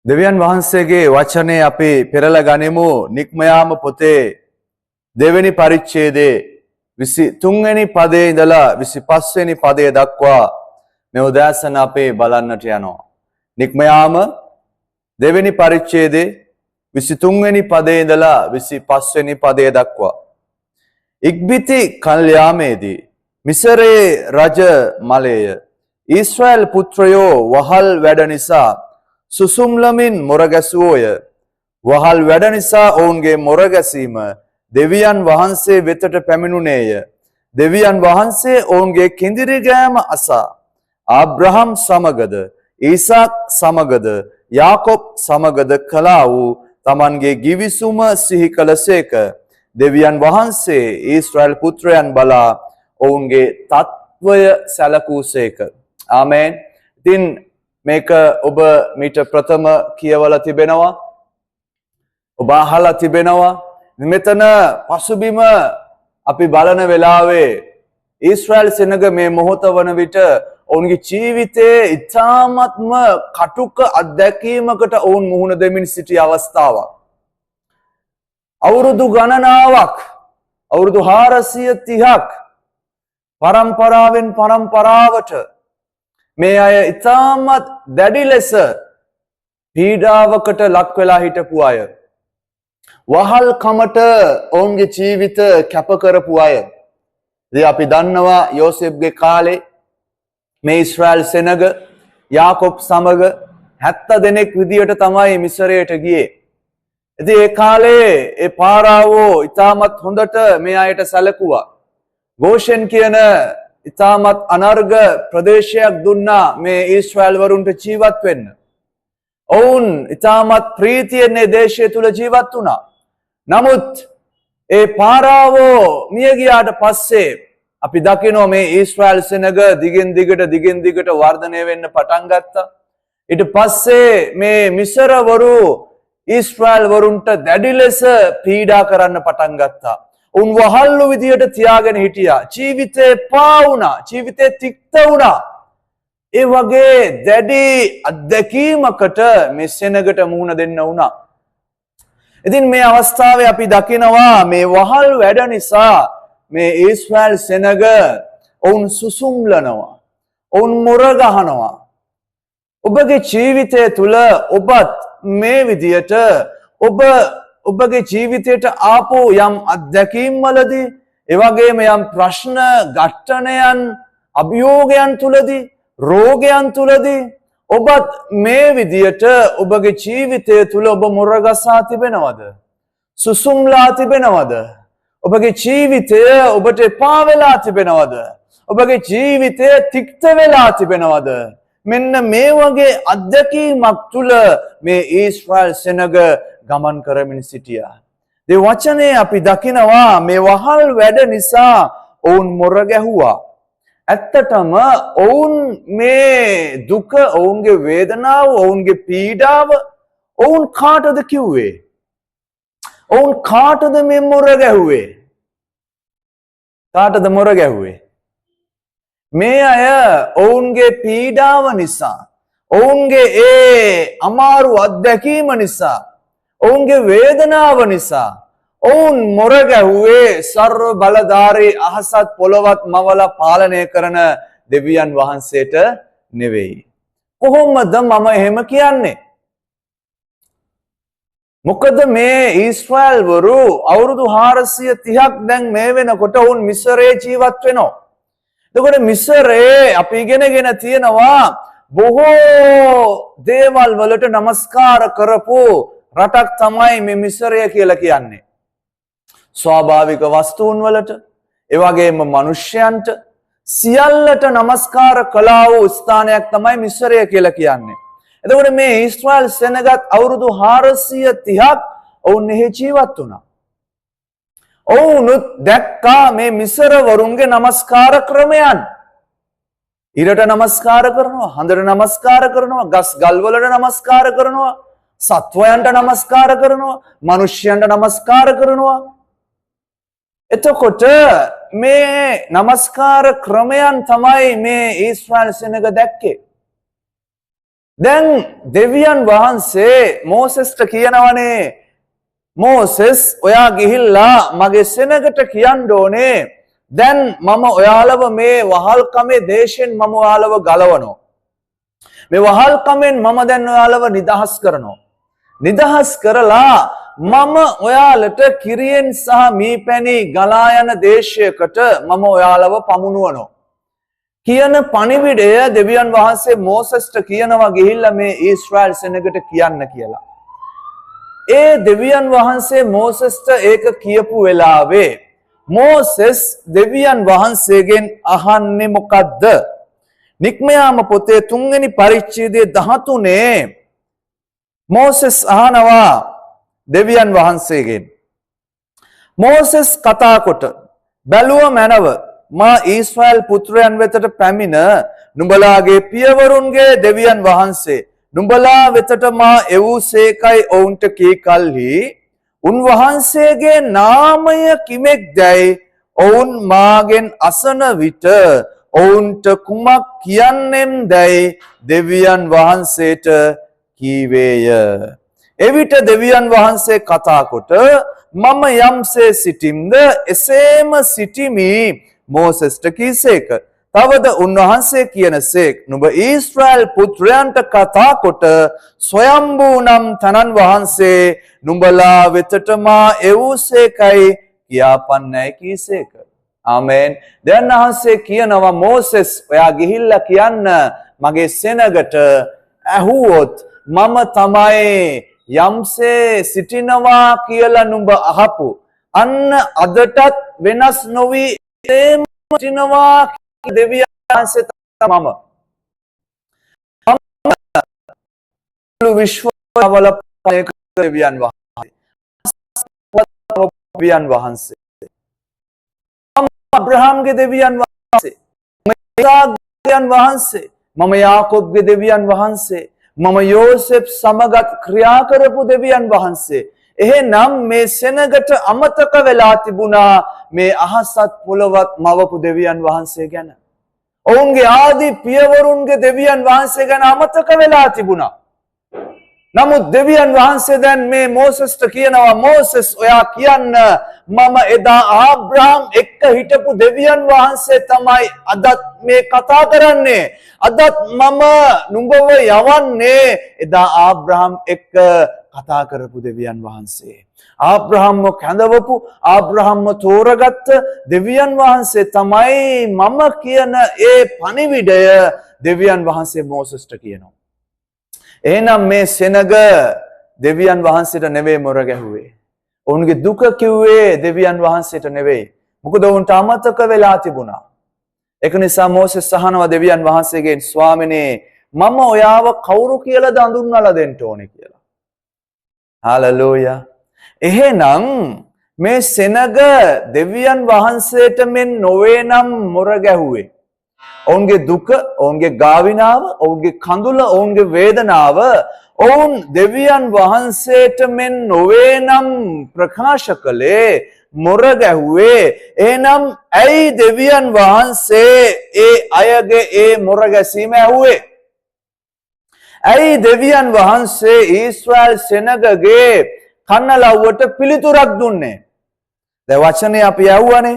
දෙවියන් වහන්සේගේ වචනේ අපි පෙරලා ගනිමු නික්මයාම පොතේ දෙවෙනි පරිච්ඡේදයේ 23 වෙනි පදයේ ඉඳලා 25 වෙනි පදයේ දක්වා මේ උදෑසන අපේ බලන්නට යනවා. නික්මයාම දෙවෙනි පරිච්ඡේදයේ 23 වෙනි පදයේ ඉඳලා 25 වෙනි පදයේ දක්වා. ඉක්බිති කල්යාමේදී මිසරේ රජ මලය ඊශ්‍රායල් පුත්‍රයෝ වහල් වැඩ නිසා සුසුම්ලමින් මොරගැසුවෝය. වහල් වැඩ නිසා ඔවුන්ගේ මොරගැසීම දෙවියන් වහන්සේ වෙතට පැමිණුණේය. දෙවියන් වහන්සේ ඔවුන්ගේ කිඳිරි ගෑම අසා ආබ්‍රහම් සමගද ඊසාක් සමගද යාකොබ් සමගද කළා වූ තමන්ගේ ගිවිසුම සිහි කළසේක. දෙවියන් වහන්සේ ඊශ්‍රායල් පුත්‍රයන් බලා ඔවුන්ගේ තත්වය සැලකූසේක. ආමේන්. ඉතින් මේක ඔබ මීට ප්‍රථම කියවලා තිබෙනවා. ඔබ අහලා තිබෙනවා. මෙතන පසුබිම අපි බලන වෙලාවේ ඊශ්‍රායල් සෙනග මේ මොහොත වන විට ඔවුන්ගේ ජීවිතයේ ඉතාමත්ම කටුක අත්දැකීමකට ඔවුන් මුහුණ දෙමින් සිටි අවස්ථාවක්. අවුරුදු ගණනාවක් අවුරුදු 430ක් පරම්පරාවෙන් පරම්පරාවට මේ අය ඉතාමත් දැඩි ලෙස පීඩාවකට ලක් වෙලා හිටපු අය. වහල් කමට ඔවුන්ගේ ජීවිත කැප කරපු අය. ඉතින් අපි දන්නවා යෝසෙෆ්ගේ කාලේ මේ ඊශ්‍රායල් සෙනග යාකොබ් සමග 70 දෙනෙක් විදියට තමයි මිසරයට ගියේ. ඉතින් ඒ කාලේ ඒ පාරාවෝ ඉතාමත් හොඳට මේ අයට සැලකුවා. ගෝෂෙන් කියන ඉතාමත් අනර්ග ප්‍රදේශයක් දුන්නා මේ ඊශ්‍රායල් වරුන්ට ජීවත් වෙන්න. ඔවුන් ඉතාමත් ප්‍රීතියෙන් මේ දේශය තුල ජීවත් වුණා. නමුත් ඒ පාරාවෝ මිය ගියාට පස්සේ අපි දකිනවා මේ ඊශ්‍රායල් සෙනග දිගින් දිගට වර්ධනය වෙන්න පටන් ගත්තා. ඊට පස්සේ මේ මිසර වරු ඊශ්‍රායල් වරුන්ට දැඩි ලෙස පීඩා කරන්න පටන් ගත්තා. උන් වහල්ලු විදියට තියාගෙන හිටියා. ජීවිතේ පා වුණා. ජීවිතේ තික්ත වුණා. ඒ වගේ දැඩි අත්දැකීමකට මේ සෙනගට මුහුණ දෙන්න වුණා. ඉතින් මේ අවස්ථාවේ අපි දකිනවා මේ වහල් වැඩ නිසා මේ ඊශ්‍රායල් සෙනග ඔවුන් සුසුම්ලනවා. ඔවුන් මොර ගහනවා. ඔබගේ ජීවිතය තුල ඔබත් මේ විදියට ඔබගේ ජීවිතයට ආපු යම් අත්දැකීම් වලදී ඒ වගේම යම් ප්‍රශ්න ඝට්ටනයන් අභියෝගයන් තුලදී රෝගයන් තුලදී ඔබත් මේ විදියට ඔබගේ ජීවිතය තුල ඔබ මොරගසා තිබෙනවද? සුසුම්ලා තිබෙනවද? ඔබගේ ජීවිතය ඔබට එපා වෙලා තිබෙනවද? ඔබගේ ජීවිතය තික්ත වෙලා තිබෙනවද? මෙන්න මේ වගේ අත්දැකීමක් තුල මේ ඊශ්‍රායල් සෙනග ගමන් කරමින් සිටියා. ඒ වචනේ අපි දකිනවා මේ වහල් වැඩ නිසා ඔවුන් මොර ගැහුවා. ඇත්තටම ඔවුන් මේ දුක, ඔවුන්ගේ වේදනාව, ඔවුන්ගේ පීඩාව ඔවුන් කාටද කිව්වේ? ඔවුන් කාටද මේ මොර ගැහුවේ? කාටද මොර ගැහුවේ? මේ අය ඔවුන්ගේ පීඩාව නිසා, ඔවුන්ගේ ඒ අමාරු අත්දැකීම නිසා, ඔවුන්ගේ වේදනාව නිසා ඔවුන් මොර ගැහුවේ සර්ව බලධාරී අහසත් පොළවත් මවලා පාලනය කරන දෙවියන් වහන්සේට නෙවෙයි. කොහොමද මම එහෙම කියන්නේ? මොකද මේ ඊශ්‍රායල් වරු අවුරුදු 430ක් දැන් මේ වෙනකොට ඔවුන් මිසරේ ජීවත් වෙනවා. එතකොට මිසරේ අපි ඉගෙනගෙන තියෙනවා බොහෝ දේවල් වලට নমස්කාර කරපු රටක් තමයි මේ මිසරය කියලා කියන්නේ. ස්වාභාවික වස්තුන් වලට, ඒ වගේම මිනිස්යන්ට සියල්ලට নমස්කාර කළා වූ ස්ථානයක් තමයි මිසරය කියලා කියන්නේ. එතකොට මේ ඊශ්‍රායල් සෙනගත් අවුරුදු 430ක් ඔවුන් එහි ජීවත් වුණා. ඔවුනුත් දැක්කා මේ මිසර වරුන්ගේ নমස්කාර ක්‍රමයන්. ඉරට নমස්කාර කරනවා, හඳට নমස්කාර කරනවා, ගස් ගල් වලට নমස්කාර කරනවා, සත්වයන්ට নমස්කාර කරනවා, මිනිස්යන්ට নমස්කාර කරනවා. එතකොට මේ নমස්කාර ක්‍රමයන් තමයි මේ ඊශ්‍රායල් සෙනග දැක්කේ. දැන් දෙවියන් වහන්සේ මෝසෙස්ට කියනවනේ මෝසෙස් ඔයා ගිහිල්ලා මගේ සෙනගට කියන්න ඕනේ දැන් මම ඔයාලව මේ වහල්කමේ දේශෙන් මම ඔයාලව ගලවනවා. මේ වහල්කමෙන් මම දැන් ඔයාලව නිදහස් කරනවා. නිදහස් කරලා මම ඔයාලට කිරියෙන් සහ මීපැණි ගලා යන දේශයකට මම ඔයාලව පමුණුවනවා. කියන පණිවිඩය දෙවියන් වහන්සේ මෝසෙස්ට කියනවා ගිහිල්ලා මේ ඊශ්‍රායල් සෙනගට කියන්න කියලා. ඒ දෙවියන් වහන්සේ මෝසෙස්ට ඒක කියපු වෙලාවේ මෝසෙස් දෙවියන් වහන්සේගෙන් අහන්නේ මොකද්ද? නික්මයාම පොතේ 3 වෙනි පරිච්ඡේදයේ 13 මෝසෙස් අහනවා දෙවියන් වහන්සේගෙන්. මෝසෙස් කතා කොට බැලුව මැනව මා ඊශ්‍රායල් පුත්‍රයන් වෙතට පැමිණ නුඹලාගේ පියවරුන්ගේ දෙවියන් වහන්සේ නුඹලා වෙතට මා එවූසේකයි ඔවුන්ට කී කල්හි උන්වහන්සේගේ නාමය කිමෙක්දැයි ඔවුන් මාගෙන් අසන විට ඔවුන්ට කුමක් කියන්නෙම්දැයි දෙවියන් වහන්සේට කීවේය. එවිට දෙවියන් වහන්සේ කතා කොට මම යම්සේ සිටිම්ද එසේම සිටිමි මෝසෙස්ට කීසේක. තවද උන්වහන්සේ කියනසේක් නුඹ ඊශ්‍රායල් පුත්‍රයන්ට කතා කොට ස්වයම්බූ නම් තනන් වහන්සේ නුඹලා වෙතට මා එවූසේකයි කියාපන්නයි කීසේක. ආමෙන්. දැන් වහන්සේ කියනවා මෝසෙස් ඔයා ගිහිල්ලා කියන්න මගේ සෙනගට ඇහුවොත් මම තමයි යම්සේ සිටිනවා කියලා නුඹ අහපු අන්න අදටත් වෙනස් නොවි සිටිනවා දෙවියන් වහන්සේ මම විශ්වවල දෙවියන් වහන්සේ අබ්‍රහාම්ගේ දෙවියන් වහන්සේ දෙවියන් වහන්සේ මම යාකෝබ්ගේ දෙවියන් වහන්සේ මම යෝසෙෆ් සමගත් ක්‍රියා කරපු දෙවියන් වහන්සේ. එහෙනම් මේ සෙනගට අමතක වෙලා තිබුණා මේ අහසත් පොළවත් මවපු දෙවියන් වහන්සේ ගැන. ඔවුන්ගේ ආදි පියවරුන්ගේ දෙවියන් වහන්සේ ගැන අමතක වෙලා තිබුණා. නමුත් දෙවියන් වහන්සේ දැන් මේ මෝසෙස්ට කියනවා මෝසෙස් ඔයා කියන්න මම එදා ආබ්‍රහම් එක්ක හිටපු දෙවියන් වහන්සේ තමයි අදත් මේ කතා කරන්නේ. අදත් මම නුඹව යවන්නේ එදා ආබ්‍රහම් එක්ක කතා කරපු දෙවියන් වහන්සේ. ආබ්‍රහම්ව කැඳවපු ආබ්‍රහම්ව තෝරගත්ත දෙවියන් වහන්සේ තමයි මම කියන ඒ පණිවිඩය දෙවියන් වහන්සේ මෝසෙස්ට කියනවා. එහෙනම් මේ සෙනග දෙවියන් වහන්සේට නෙවෙයි මොර ගැහුවේ. ඔවුන්ගේ දුක කිව්වේ දෙවියන් වහන්සේට නෙවෙයි. මොකද ඔවුන්ට අමතක වෙලා තිබුණා. ඒක නිසා මෝසෙස් අහනවා දෙවියන් වහන්සේගෙන් ස්වාමිනේ මම ඔයාව කවුරු කියලාද අඳුන්වලා දෙන්න ඕනේ කියලා. හාලෙලූයා. එහෙනම් මේ සෙනග දෙවියන් වහන්සේට මෙන් නොවේ නම් මොර ගැහුවේ. ඔවුන්ගේ දුක, ඔවුන්ගේ ගාවිනාව, ඔවුන්ගේ කඳුල, ඔවුන්ගේ වේදනාව ඔවුන් දෙවියන් වහන්සේට මෙන් නොවේ නම් ප්‍රකාශ කළේ මොර ගැහුවේ. එහෙනම් ඇයි දෙවියන් වහන්සේ ඒ අයගේ ඒ මොර ගැසීම ඇහුවේ? ඇයි දෙවියන් වහන්සේ ඊශ්‍රායල් සෙනගගේ කන්නලව්වට පිළිතුරක් දුන්නේ? දැන් වචනේ අපි ඇහුවනේ.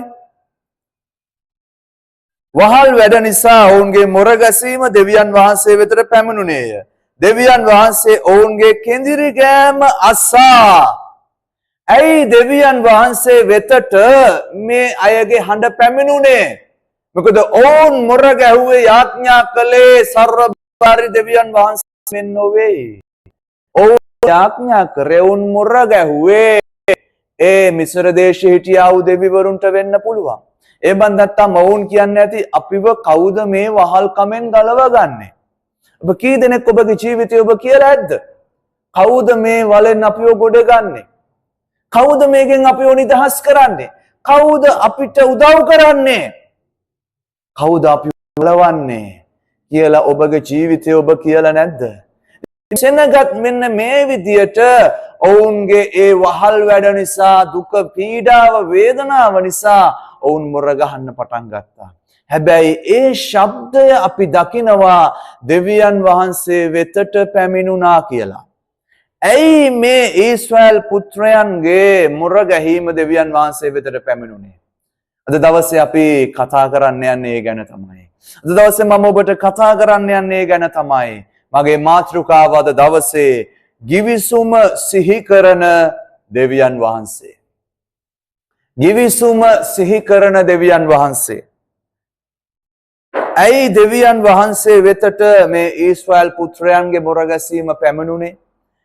වහල් වැඩ නිසා ඔවුන්ගේ මොර ගැසීම දෙවියන් වහන්සේ වෙතට පැමිණුණේය. දෙවියන් වහන්සේ ඔවුන්ගේ කෙඳිරි ගෑම අසා. ඇයි දෙවියන් වහන්සේ වෙතට මේ අයගේ හඬ පැමිණුණේ? මොකද ඔවුන් මොර ගැහුවේ යාඥා කළේ සර්වබාරි දෙවියන් වහන්සේ නොවේ. ඔවුන් යාඥා කරේ ඔවුන් මොර ගැහුවේ ඒ මිස්ර දේශයේ හිටියා වූ දෙවිවරුන්ට වෙන්න පුළුවන්. ඒ බඳ නැත්තම් ඔවුන් කියන්නේ ඇති අපිව කවුද මේ වහල් කමෙන් ගලවගන්නේ? ඔබ කී දෙනෙක් ඔබගේ ජීවිතේ ඔබ කියලා ඇද්ද? කවුද මේ වලෙන් අපිව ගොඩ ගන්නේ? කවුද මේකෙන් අපිව නිදහස් කරන්නේ? කවුද අපිට උදව් කරන්නේ? කවුද අපිව ගලවන්නේ කියලා ඔබගේ ජීවිතේ ඔබ කියලා නැද්ද? සෙනගත් මෙන්න මේ විදියට ඔවුන්ගේ ඒ වහල් වැඩ නිසා දුක පීඩාව වේදනාව නිසා ඔවුන් මොර ගහන්න පටන් ගත්තා. හැබැයි ඒ ශබ්දය අපි දකිනවා දෙවියන් වහන්සේ වෙතට පැමිණුණා කියලා. ඇයි මේ ඊශ්‍රායල් පුත්‍රයන්ගේ මුර ගැහිම දෙවියන් වහන්සේ වෙතට පැමිණුණේ? අද දවසේ අපි කතා කරන්න යන්නේ ඒ ගැන තමයි. අද දවසේ මම ඔබට කතා කරන්න යන්නේ ඒ ගැන තමයි. මගේ මාතෘකාව අද දවසේ ගිවිසුම සිහි කරන දෙවියන් වහන්සේ. ගිවිසුම සිහි කරන දෙවියන් වහන්සේ. ඇයි දෙවියන් වහන්සේ වෙතට මේ ඊශ්‍රායල් පුත්‍රයන්ගේ මුර ගැසීම පැමිණුණේ?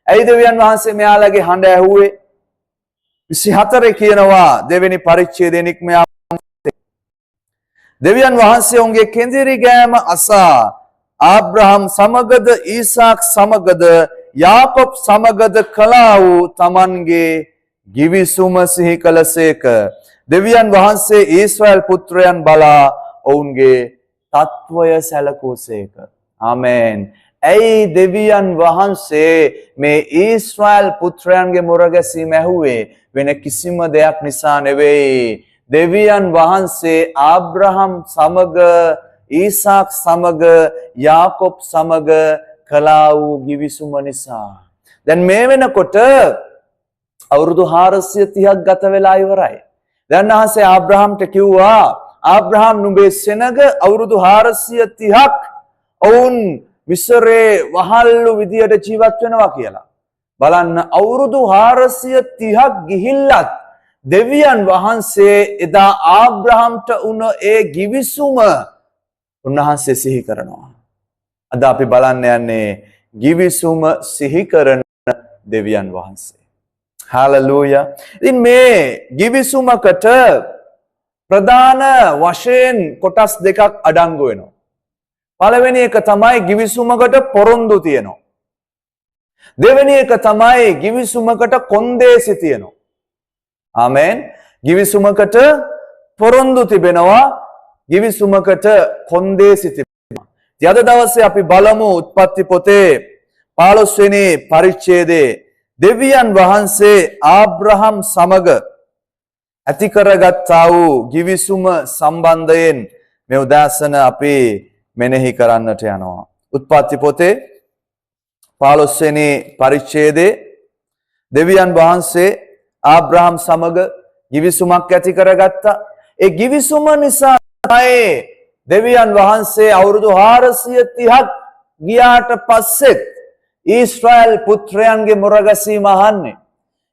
ඇයි දෙවියන් වහන්සේ මෙයාලගේ හඬ ඇහුවේ? 24 කියනවා දෙවෙනි පරිච්ඡේදයේ නික්මයා දෙවියන් වහන්සේ උන්ගේ කෙඳිරි ගෑම අසා ආබ්‍රහම් සමගද ඊසාක් සමගද යාකොබ් සමගද කළා වූ තමන්ගේ ගිවිසුම සිහි කළසේක. දෙවියන් වහන්සේ ඊශ්‍රායල් පුත්‍රයන් බලා ඔවුන්ගේ තත්වය සැලකූසේක. ආමෙන්. ඇයි දෙවියන් වහන්සේ මේ ඊශ්‍රායල් පුත්‍රයන්ගේ මුර ගැසීම ඇහුවේ? වෙන කිසිම දෙයක් නිසා නෙවෙයි. දෙවියන් වහන්සේ ආබ්‍රහම් සමග ඊසාක් සමග යාකොබ් සමග කළා වූ ගිවිසුම නිසා. දැන් මේ වෙනකොට අවුරුදු 430ක් ගත වෙලා ඉවරයි. දැන් ආසේ ආබ්‍රහම්ට කිව්වා ආබ්‍රහම් නුඹේ සෙනග අවුරුදු 430ක් ඔවුන් මිස්රේ වහල්ලු විදියට ජීවත් වෙනවා කියලා. බලන්න අවුරුදු 430ක් ගිහිල්ලත් දෙවියන් වහන්සේ එදා ආබ්‍රහම්ට උන ඒ ගිවිසුම උන්වහන්සේ සිහි කරනවා. අද අපි බලන්න යන්නේ ගිවිසුම සිහි කරන දෙවියන් වහන්සේ. හාලෙලූයා. ඉතින් මේ ගිවිසුමකට ප්‍රධාන වශයෙන් කොටස් දෙකක් අඩංගු වෙනවා. පළවෙනි එක තමයි ගිවිසුමකට පොරොන්දු තියෙනවා. දෙවෙනි එක තමයි ගිවිසුමකට කොන්දේසි තියෙනවා. ආමෙන්. ගිවිසුමකට පොරොන්දු තිබෙනවා, ගිවිසුමකට කොන්දේසි තිබෙනවා. අද දවසේ අපි බලමු උත්පත්ති පොතේ 15 වෙනි පරිච්ඡේදයේ දෙවියන් වහන්සේ ආබ්‍රහම් සමග ඇති කරගත්තා වූ ගිවිසුම සම්බන්ධයෙන් මේ උදාසන අපි මෙනෙහි කරන්නට යනවා. උත්පත්ති පොතේ 15 වෙනි පරිච්ඡේදයේ දෙවියන් වහන්සේ ආබ්‍රහම් සමග ගිවිසුමක් ඇති කරගත්තා. ඒ ගිවිසුම නිසා තමයි දෙවියන් වහන්සේ අවුරුදු 430ක් ගියාට පස්සෙත් ඊශ්‍රායල් පුත්‍රයන්ගේ මුර ගැසීම අහන්නේ.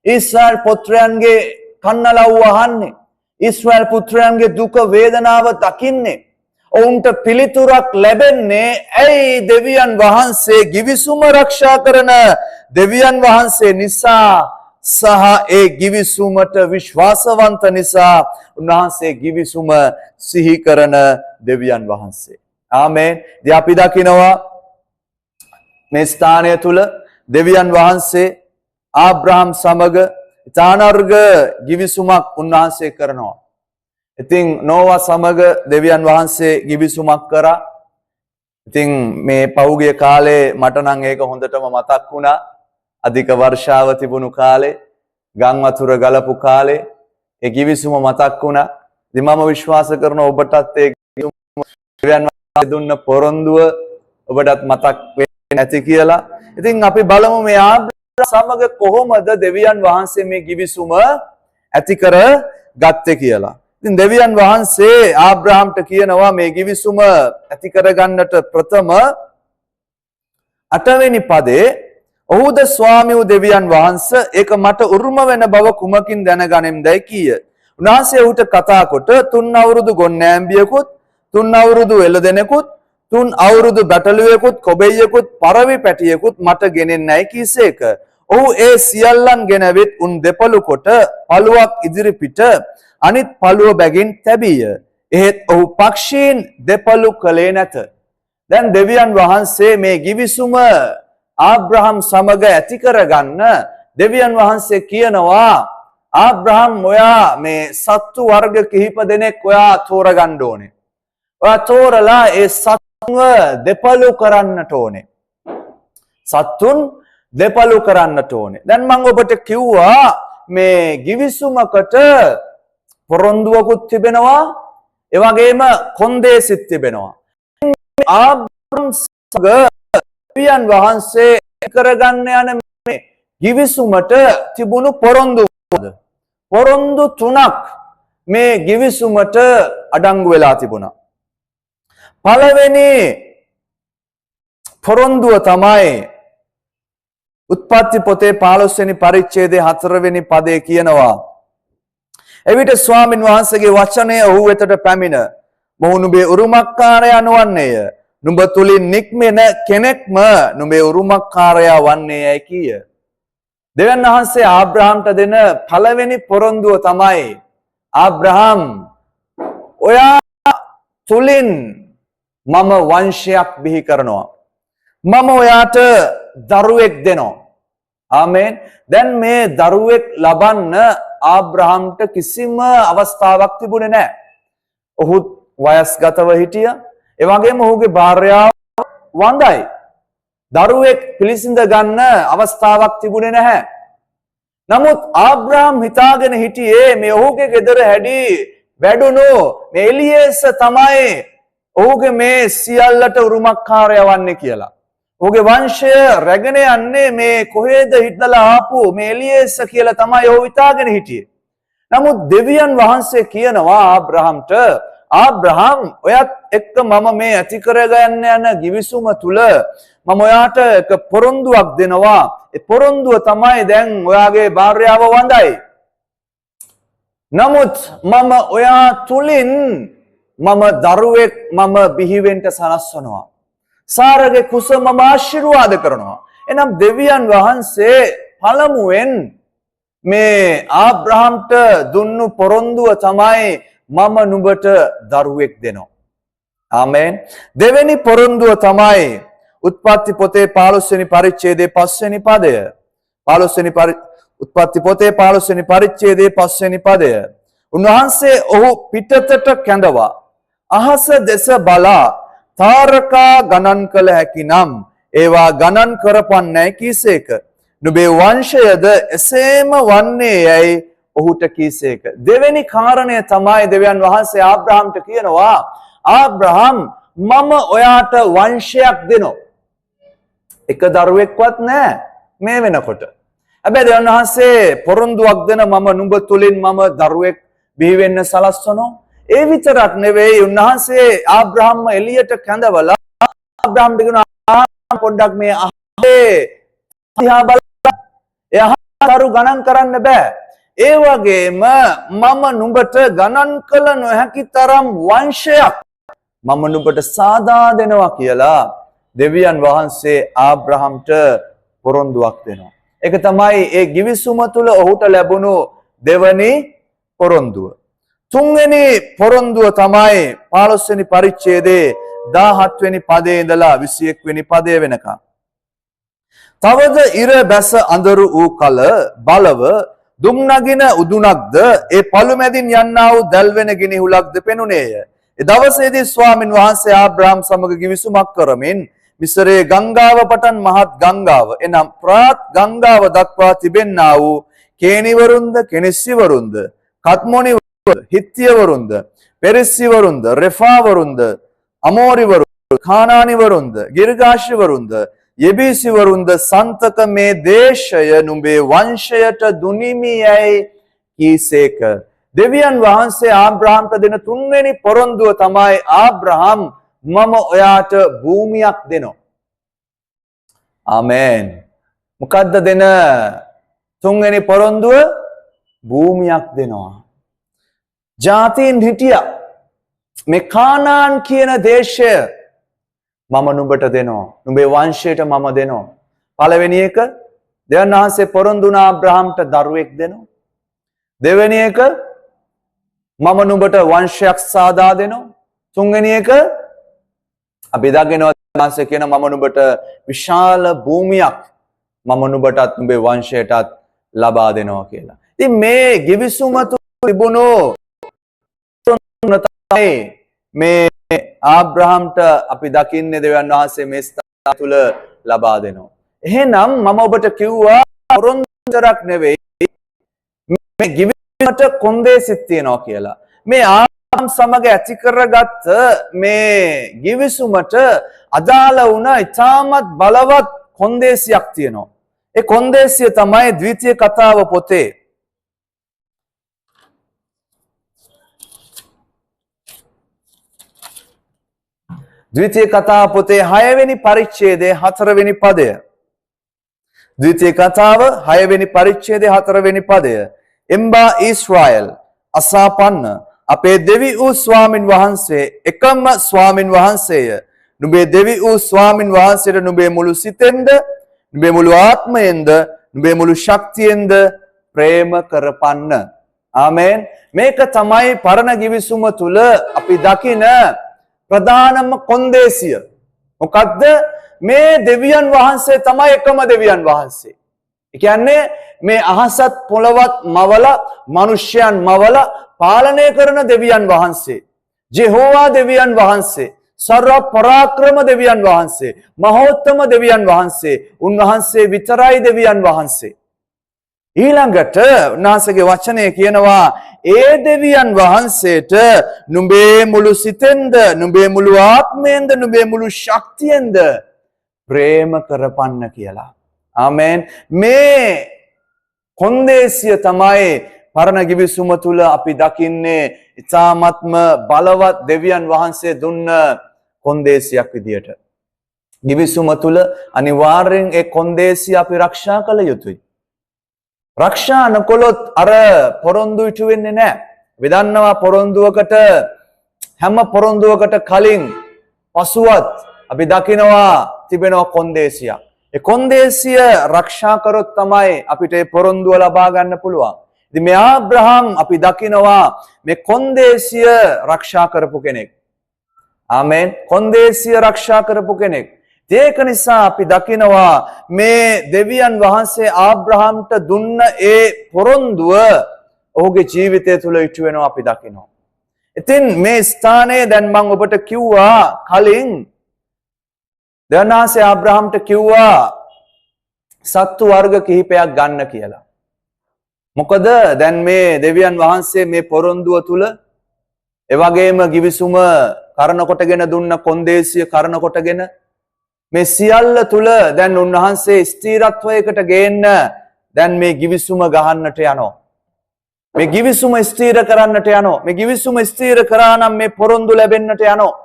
ඊශ්‍රායල් පුත්‍රයන්ගේ කන්නලව් අහන්නේ. ඊශ්‍රායල් පුත්‍රයන්ගේ දුක වේදනාව දකින්නේ. ඔවුන්ට පිළිතුරක් ලැබෙන්නේ ඇයි? දෙවියන් වහන්සේ ගිවිසුම ආරක්ෂා කරන දෙවියන් වහන්සේ නිසා සහ ඒ ගිවිසුමට විශ්වාසවන්ත නිසා උන්වහන්සේ ගිවිසුම සිහි කරන දෙවියන් වහන්සේ. ආමෙන්. ඉතින් අපි දකිනවා මේ ස්ථානය තුල දෙවියන් වහන්සේ ආබ්‍රහම් සමග තානර්ග ගිවිසුමක් උන්වහන්සේ කරනවා. ඉතින් නෝවා සමග දෙවියන් වහන්සේ ගිවිසුමක් කරා. ඉතින් මේ පෞගිය කාලේ මට නම් ඒක හොඳටම මතක් වුණා. අධික වර්ෂාව තිබුණු කාලේ, ගම් වතුර ගලපු කාලේ ඒ ගිවිසුම මතක් වුණා. ඉතින් මම විශ්වාස කරනවා ඔබටත් ඒ දෙවියන් වහන්සේ දුන්න පොරොන්දුව ඔබටත් මතක් වෙන්නේ නැති කියලා. ඉතින් අපි බලමු මේ ආබ්‍රහම් සමග කොහොමද දෙවියන් වහන්සේ මේ ගිවිසුම ඇති කර ගත්තේ කියලා. ඉතින් දෙවියන් වහන්සේ ආබ්‍රහම්ට කියනවා මේ ගිවිසුම ඇති කරගන්නට ප්‍රථම 8 වෙනි පදේ ඔහුද ස්වාමී වූ දෙවියන් වහන්සේ ඒක මට උරුම වෙන බව කුමකින් දැනගනිම්දයි කීය. උන්වහන්සේ ඌට කතා කොට 3 අවුරුදු ගොන්නෑම්බියකුත් 3 අවුරුදු එළදෙනෙකුත් 3 අවුරුදු බැටළුවෙකුත් කොබෙයියෙකුත් පරවි පැටියෙකුත් මට ගෙනෙන්නයි කීසේක. ඔහු ඒ සියල්ලන් ගෙනවිත් උන් දෙපළු කොට පළුවක් ඉදිරි පිට අනිත් පළුව බැගින් තැබීය. එහෙත් ඔහු පක්ෂීන් දෙපළු කළේ නැත. දැන් දෙවියන් වහන්සේ මේ ගිවිසුම ආබ්‍රහම් සමග ඇති කරගන්න දෙවියන් වහන්සේ කියනවා ආබ්‍රහම් ඔයා මේ සත්තු වර්ග කිහිප දෙනෙක් ඔයා තෝරගන්න ඕනේ. ඔයා තෝරලා ඒ සත්තුන්ව දෙපළු කරන්නට ඕනේ. සත්තුන් දෙපළු කරන්නට ඕනේ. දැන් මම ඔබට කිව්වා මේ ගිවිසුමකට පොරොන්දුවකුත් තිබෙනවා. ඒ වගේම කොන්දේසිත් තිබෙනවා. ආබ්‍රහම් සමග දෙවියන් වහන්සේ කරගන්න යන මේ givisumට තිබුණු පොරොන්දු 3ක් මේ givisumට අඩංගු වෙලා තිබුණා. පළවෙනි පොරොන්දුව තමයි උත්පත්ති පොතේ 15 වෙනි පරිච්ඡේදයේ 4 වෙනි පදයේ කියනවා. එවිට ස්වාමින් වහන්සේගේ වචනය ඔහු වෙතට පැමිණ මොහු නුඹේ උරුමකාරයා නොවන්නේය. නුඹ තුලින් නික්මෙන කෙනෙක්ම නුඹේ උරුමකාරයා වන්නේයයි කීය. දෙවියන් වහන්සේ ආබ්‍රහම්ට දෙන පළවෙනි පොරොන්දුව තමයි ආබ්‍රහම් ඔයා තුලින් මම වංශයක් බිහි කරනවා. මම ඔයාට දරුවෙක් දෙනවා. ආමේන්. දැන් මේ දරුවෙක් ලබන්න ආබ්‍රහම්ට කිසිම අවස්ථාවක් තිබුණේ නැහැ. ඔහු වයස්ගතව හිටියා. ඒ වගේම ඔහුගේ භාර්යාව වඳයි. දරුවෙක් පිළිසිඳ ගන්න අවස්ථාවක් තිබුණේ නැහැ. නමුත් ආබ්‍රහම් හිතාගෙන හිටියේ මේ ඔහුගේ ගෙදර හැඩි වැඩුණු මේ එලියේස තමයි ඔහුගේ මේ සියල්ලට උරුමකාරයා වන්නේ කියලා. ඔහුගේ වංශය රැගෙන යන්නේ මේ කොහෙද හිටලා ආපු මේ එලියේස කියලා තමයි ඔහු හිතාගෙන හිටියේ. නමුත් දෙවියන් වහන්සේ කියනවා ආබ්‍රහම්ට ආබ්‍රහම් ඔයත් එක්ක මම මේ ඇති කරගන්න යන givisuma තුල මම ඔයාට එක පොරොන්දුවක් දෙනවා. ඒ පොරොන්දුව තමයි දැන් ඔයාගේ භාර්යාව වඳයි. නමුත් මම ඔයා තුලින් මම දරුවෙක් මම බිහිවෙන්න සලස්වනවා. සාරගේ කුස මම ආශිර්වාද කරනවා. එනම් දෙවියන් වහන්සේ පළමුවෙන් මේ ආබ්‍රහම්ට දුන්නු පොරොන්දුව තමයි මම නුඹට දරුවෙක් දෙනවා. ආමේන්. දෙවෙනි පොරොන්දුව තමයි උත්පත්ති පොතේ 15 වෙනි පරිච්ඡේදයේ 5 වෙනි පදය. 15 වෙනි උත්පත්ති පොතේ 15 වෙනි පරිච්ඡේදයේ 5 වෙනි පදය. උන්වහන්සේ ඔහු පිටතට කැඳවා අහස දෙස බලා තාරකා ගණන් කළ හැකි නම් ඒවා ගණන් කරපන්නේ කීසේක. නුඹේ වංශයද එසේම වන්නේ යයි ඔහුට කීසේක. දෙවෙනි කාරණය තමයි දෙවියන් වහන්සේ ආබ්‍රහම්ට කියනවා ආබ්‍රහම් මම ඔයාට වංශයක් දෙනවා. එක දරුවෙක්වත් නැහැ මේ වෙනකොට. හැබැයි දෙවියන් වහන්සේ පොරොන්දුවක් දෙන මම නුඹ තුලින් මම දරුවෙක් බිහි වෙන්න සලස්වනවා. ඒ විතරක් නෙවෙයි උන්වහන්සේ ආබ්‍රහම්ම එළියට කැඳවලා ආබ්‍රහම්ට කියනවා පොඩ්ඩක් මේ අහේ දිහා බලන්න. එයා දරු ගණන් කරන්න බෑ. ඒ වගේම මම නුඹට ගණන් කළ නොහැකි තරම් වංශයක් මම නුඹට සාදා දෙනවා කියලා දෙවියන් වහන්සේ ආබ්‍රහම්ට පොරොන්දුවක් දෙනවා. ඒක තමයි ඒ givisuma තුල ඔහුට ලැබුණු දෙවනි පොරොන්දුව. තුන්වෙනි පොරොන්දුව තමයි 15 වෙනි පරිච්ඡේදයේ 17 වෙනි පදයේ ඉඳලා 21 වෙනි පදය වෙනකම්. තවද ඉර බැස අඳුරු වූ කල බලව දුම් නගින උදුනක්ද ඒ පළු මැදින් යන්නා වූ දැල්වෙන ගිනිහුලක්ද පෙනුනේය. ඒ දවසේදී ස්වාමින් වහන්සේ ආබ්‍රහම් සමග givisුමක් කරමින් මිස්රයේ ගංගාව පටන් මහත් ගංගාව එනම් ප්‍රාත් ගංගාව දක්වා තිබෙන්නා වූ කේනිවරුන්ද කෙනෙස්සිවරුන්ද කත්මොනි හිත්තියවරුන්ද පෙරිස්සිවරුන්ද රෙෆාවරුන්ද අමෝරිවරුන්ද කානානිවරුන්ද ගිර්ගාෂිවරුන්ද යෙබීසිවරුන්ද සන්තක මේ දේශය නුඹේ වංශයට දුනිමි යයි කීසේක. දෙවියන් වහන්සේ ආබ්‍රහම්ට දෙන තුන්වෙනි පොරොන්දුව තමයි ආබ්‍රහම් මම ඔයාට භූමියක් දෙනවා. ආමේන්. මොකද්ද දෙන තුන්වෙනි පොරොන්දුව? භූමියක් දෙනවා. ජාතීන් හිටියා මේ කානාන් කියන දේශය මම නුඹට දෙනවා. නුඹේ වංශයට මම දෙනවා. පළවෙනි එක දෙවියන් වහන්සේ පොරොන්දු වුණ ආබ්‍රහම්ට දරුවෙක් දෙනවා. දෙවෙනි එක මම නුඹට වංශයක් සාදා දෙනවා. තුන්වෙනි එක අපි දකිනවා වහන්සේ කියන මම නුඹට විශාල භූමියක් මම නුඹටත් නුඹේ වංශයටත් ලබා දෙනවා කියලා. ඉතින් මේ givisuma තිබුණු මේ ආබ්‍රහම්ට අපි දකින්නේ දෙවියන් වහන්සේ මේ ස්ථාන තුල ලබා දෙනවා. එහෙනම් මම ඔබට කිව්වා පොරොන්දුතරක් නෙවෙයි මේ givisumට කොන්දේසිත් තියනවා කියලා. මේ සමග ඇති කරගත් මේ givisumට අදාළ වුණ ඉතාමත් බලවත් කොන්දේසියක් තියෙනවා. ඒ කොන්දේසිය තමයි ද්විතීය කතාව පොතේ ද්විතීය කතාව පොතේ 6 වෙනි පරිච්ඡේදයේ 4 වෙනි පදය. ද්විතීය කතාව 6 වෙනි පරිච්ඡේදයේ 4 වෙනි පදය. එම්බා ඊශ්‍රායල් අසාපන්න අපේ දෙවි වූ ස්වාමින් වහන්සේ එකම ස්වාමින් වහන්සේය. නුඹේ දෙවි වූ ස්වාමින් වහන්සේට නුඹේ මුළු සිතෙන්ද, නුඹේ මුළු ආත්මයෙන්ද, නුඹේ මුළු ශක්තියෙන්ද ප්‍රේම කරපන්න. ආමෙන්. මේක තමයි පරණ ගිවිසුම තුල අපි දකින ප්‍රධානම කොන්දේසිය. මොකද්ද? මේ දෙවියන් වහන්සේ තමයි එකම දෙවියන් වහන්සේ. ඒ කියන්නේ මේ අහසත් පොළවත් මවලා මිනිස්යන් මවලා පාලනය කරන දෙවියන් වහන්සේ. ජෙහෝවා දෙවියන් වහන්සේ, සර්ව පරාක්‍රම දෙවියන් වහන්සේ, මහෝත්තම දෙවියන් වහන්සේ, උන්වහන්සේ විතරයි දෙවියන් වහන්සේ. ඊළඟට උන්වහන්සේගේ වචනය කියනවා ඒ දෙවියන් වහන්සේට නුඹේ මුළු සිතෙන්ද, නුඹේ මුළු ආත්මයෙන්ද, නුඹේ මුළු ශක්තියෙන්ද ප්‍රේම කරපන්න කියලා. ආමෙන්. මේ කොන්දේසිය තමයි පරණ ගිවිසුම තුල අපි දකින්නේ ඉතාමත්ම බලවත් දෙවියන් වහන්සේ දුන්න කොන්දේසියක් විදියට. ගිවිසුම තුල අනිවාර්යෙන් ඒ කොන්දේසිය අපි ආරක්ෂා කළ යුතුයි. ආරක්ෂා නොකළොත් අර පොරොන්දු ඉටු වෙන්නේ නැහැ. විදන්නවා පොරොන්දුවකට හැම පොරොන්දුවකට කලින් පසුවත් අපි දකිනවා තිබෙනවා කොන්දේසියක්. ඒ කොන්දේසිය ආරක්ෂා කරොත් තමයි අපිට ඒ පොරොන්දුව ලබා ගන්න පුළුවන්. ඉතින් මේ ආබ්‍රහම් අපි දකිනවා මේ කොන්දේසිය ආරක්ෂා කරපු කෙනෙක්. ආමෙන්. කොන්දේසිය ආරක්ෂා කරපු කෙනෙක්. ඒක නිසා අපි දකිනවා මේ දෙවියන් වහන්සේ ආබ්‍රහම්ට දුන්න ඒ පොරොන්දුව ඔහුගේ ජීවිතය තුළ ඉටු වෙනවා අපි දකිනවා. ඉතින් මේ ස්ථානයේ දැන් මම ඔබට කිව්වා කලින් දෙවියන් වහන්සේ ආබ්‍රහම්ට කිව්වා සත්තු වර්ග කිහිපයක් ගන්න කියලා. මොකද දැන් මේ දෙවියන් වහන්සේ මේ පොරොන්දුව තුළ ඒ වගේම ගිවිසුම කරන කොටගෙන දුන්න කොන්දේසිය කරන කොටගෙන මේ සියල්ල තුල දැන් උන්වහන්සේ ස්ථිරත්වයකට ගේන්න දැන් මේ ගිවිසුම ගහන්නට යනවා. මේ ගිවිසුම ස්ථිර කරන්නට යනවා. මේ ගිවිසුම ස්ථිර කරා නම් මේ පොරොන්දු ලැබෙන්නට යනවා.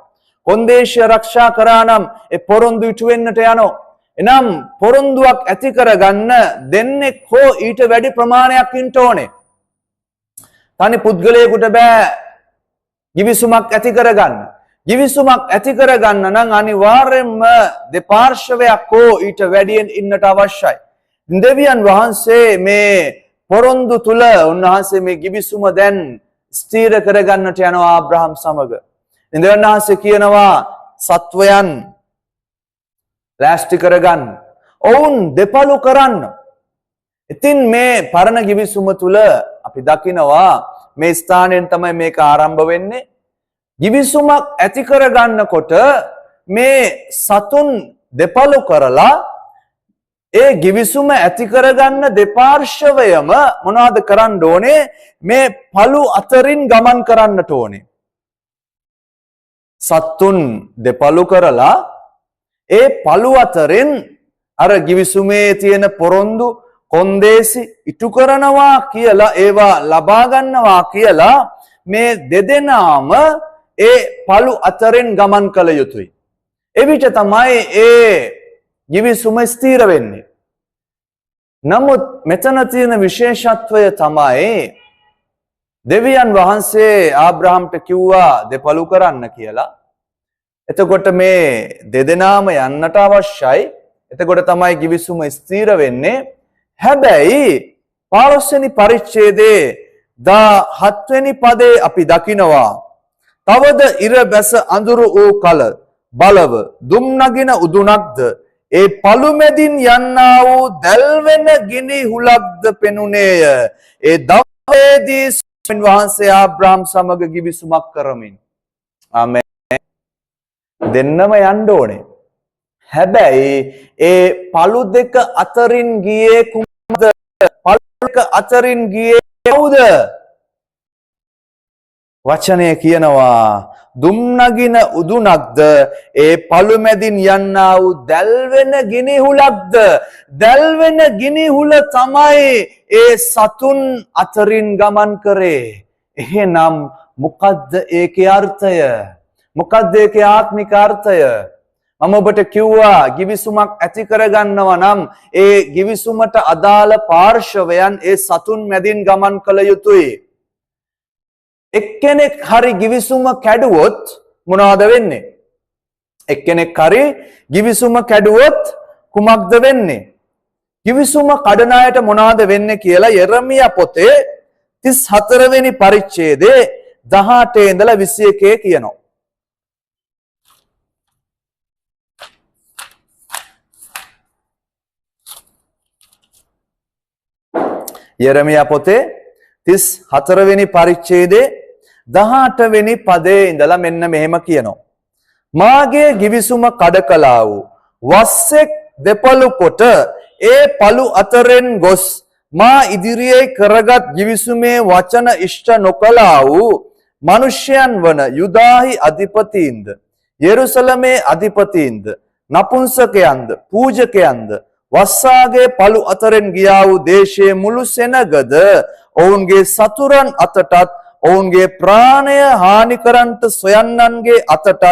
කොන්දේසිය ආරක්ෂා කරා නම් ඒ පොරොන්දු ඉටු වෙන්නට යනවා. එනම් පොරොන්දුවක් ඇති කරගන්න දෙන්නෙක් හෝ ඊට වැඩි ප්‍රමාණයක් ඉන්න ඕනේ. තනි පුද්ගලයෙකුට බෑ ගිවිසුමක් ඇති කරගන්න. ගිවිසුමක් ඇති කරගන්න නම් අනිවාර්යයෙන්ම දෙපාර්ශවයක් හෝ ඊට වැඩියෙන් ඉන්නට අවශ්‍යයි. දෙවියන් වහන්සේ මේ පොරොන්දු තුල උන්වහන්සේ මේ ගිවිසුම දැන් ස්ථිර කරගන්නට යනවා ආබ්‍රහම් සමග. දෙවියන් වහන්සේ කියනවා සත්වයන් ලෑස්ති කරගන්න. ඔවුන් දෙපළු කරන්න. ඉතින් මේ පරණ ගිවිසුම තුල අපි දකිනවා මේ ස්ථානයෙන් තමයි මේක ආරම්භ වෙන්නේ. ගිවිසුමක් ඇති කරගන්නකොට මේ සතුන් දෙපළු කරලා ඒ ගිවිසුම ඇති කරගන්න දෙපාර්ශවයම මොනවද කරන්න ඕනේ? මේ පළු අතරින් ගමන් කරන්නට ඕනේ. සතුන් දෙපළු කරලා ඒ පළු අතරින් අර ගිවිසුමේ තියෙන පොරොන්දු කොන්දේසි ඉටු කරනවා කියලා ඒවා ලබා ගන්නවා කියලා මේ දෙදෙනාම ඒ පළු අතරින් ගමන් කළ යුතුයි. එවිට තමයි ඒ ගිවිසුම ස්ථිර වෙන්නේ. නමුත් මෙතන තියෙන විශේෂත්වය තමයි දෙවියන් වහන්සේ ආබ්‍රහම්ට කිව්වා දෙපළු කරන්න කියලා. එතකොට මේ දෙදෙනාම යන්නට අවශ්‍යයි. එතකොට තමයි ගිවිසුම ස්ථිර වෙන්නේ. හැබැයි 15 වෙනි පරිච්ඡේදයේ 17 වෙනි පදේ අපි දකිනවා තවද ඉර බැස අඳුරු වූ කල බලව දුම් නගින උදුනක්ද ඒ පළුමැදින් යන්නා වූ දැල්වෙන ගිනි හුලක්ද පෙනුනේය. ඒ දවසේදී ස්වාමීන් වහන්සේ ආබ්‍රහම් සමග ගිවිසුමක් කරමින් ආමෙන් දෙන්නම යන්න ඕනේ. හැබැයි ඒ පළු දෙක අතරින් ගියේ කුමද? පළු දෙක අතරින් ගියේ කවුද? වචනය කියනවා දුම්නගින උදුනක්ද ඒ පළුමැදින් යන්නා වූ දැල්වෙන ගිනිහුලක්ද. දැල්වෙන ගිනිහුල තමයි ඒ සතුන් අතරින් ගමන් කරේ. එහෙනම් මොකද්ද ඒකේ අර්ථය? මොකද්ද ඒකේ ආත්මික අර්ථය? මම ඔබට කිව්වා givisුමක් ඇති කරගන්නවා නම් ඒ givisුමට අදාළ පාර්ශවයන් ඒ සතුන් මැදින් ගමන් කළ යුතුයි. එක්කෙනෙක් හරි givisුම කැඩුවොත් මොනවද වෙන්නේ? එක්කෙනෙක් හරි givisුම කැඩුවොත් කුමක්ද වෙන්නේ? givisුම කඩන අයට මොනවද වෙන්නේ කියලා යෙරමියා පොතේ 34 වෙනි පරිච්ඡේදයේ 18 ඉඳලා 21 කියනවා. යෙරමියා පොතේ 34 වෙනි පරිච්ඡේදයේ 18 වෙනි පදයේ ඉඳලා මෙන්න මෙහෙම කියනවා. මාගේ givisුම කඩ කළා වූ වස්සෙක් දෙපළු කොට ඒ පළු අතරින් ගොස් මා ඉදිරියේ කරගත් givisumේ වචන ඉෂ්ට නොකළා වූ මිනිසයන් වන යුදාහි අධිපතීන්ද යෙරුසලමේ අධිපතීන්ද නපුංසකයන්ද පූජකයන්ද වස්සාගේ පළු අතරින් ගියා වූ දේශයේ මුළු සෙනගද ඔවුන්ගේ සතුරන් අතටත් ඔවුන්ගේ ප්‍රාණය හානි කරන්ට සොයන්නන්ගේ අතටත්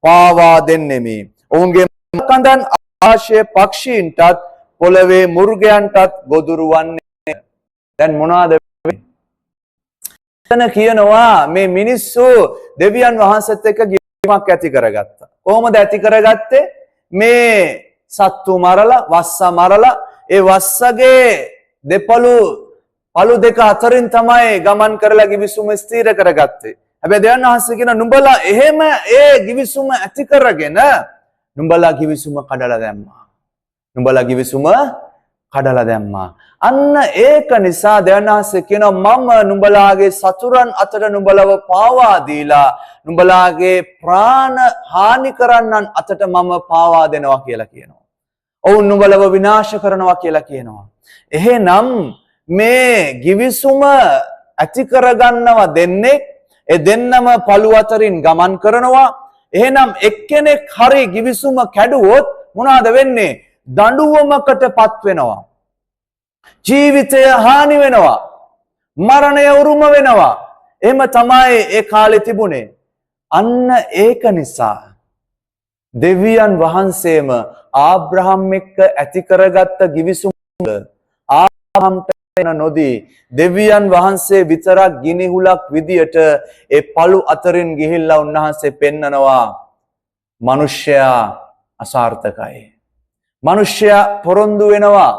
පාවා දෙන්නෙමි. ඔවුන්ගේ කඳන් ආශය පක්ෂීන්ටත් පොළවේ මුර්ගයන්ටත් ගොදුරු වන්නේ. දැන් මොනවාද වෙන්නේ? කියනවා මේ මිනිස්සු දෙවියන් වහන්සේත් එක්ක ගිවිසුමක් ඇති කරගත්තා. කොහොමද ඇති කරගත්තේ? මේ සත්තු මරලා වස්සා මරලා ඒ වස්සගේ දෙපළු පළු දෙක අතරින් තමයි ගමන් කරලා givisum ස්ථිර කරගත්තේ. හැබැයි දෙවියන් වහන්සේ කියන නුඹලා එහෙම ඒ givisum ඇති කරගෙන නුඹලා givisum කඩලා දැම්මා. නුඹලා givisum කඩලා දැම්මා. අන්න ඒක නිසා දෙවියන් වහන්සේ කියනවා මම නුඹලාගේ සතුරන් අතට නුඹලව පාවා දීලා නුඹලාගේ ප්‍රාණ හානි කරන්නන් අතට මම පාවා දෙනවා කියලා කියනවා. ඔවුන් නුඹලව විනාශ කරනවා කියලා කියනවා. එහෙනම් මේ givisum ඇති කරගන්නවා දෙන්නේ ඒ දෙන්නම පළු අතරින් ගමන් කරනවා. එහෙනම් එක්කෙනෙක් හරි givisum කැඩුවොත් මොනවද වෙන්නේ? දඬුවමකටපත් වෙනවා. ජීවිතය හානි වෙනවා. මරණය උරුම වෙනවා. එහෙම තමයි ඒ කාලේ තිබුණේ. අන්න ඒක නිසා දෙවියන් වහන්සේම ආබ්‍රහම් එක්ක ඇති කරගත්ත givisum ආබ්‍රහම්ට නොදී දෙවියන් වහන්සේ විතරක් ගිනිහුලක් විදියට ඒ පළු අතරින් ගිහිල්ලා උන්වහන්සේ පෙන්නනවා මිනිසයා අසාර්ථකයි. මිනිසයා පොරොන්දු වෙනවා.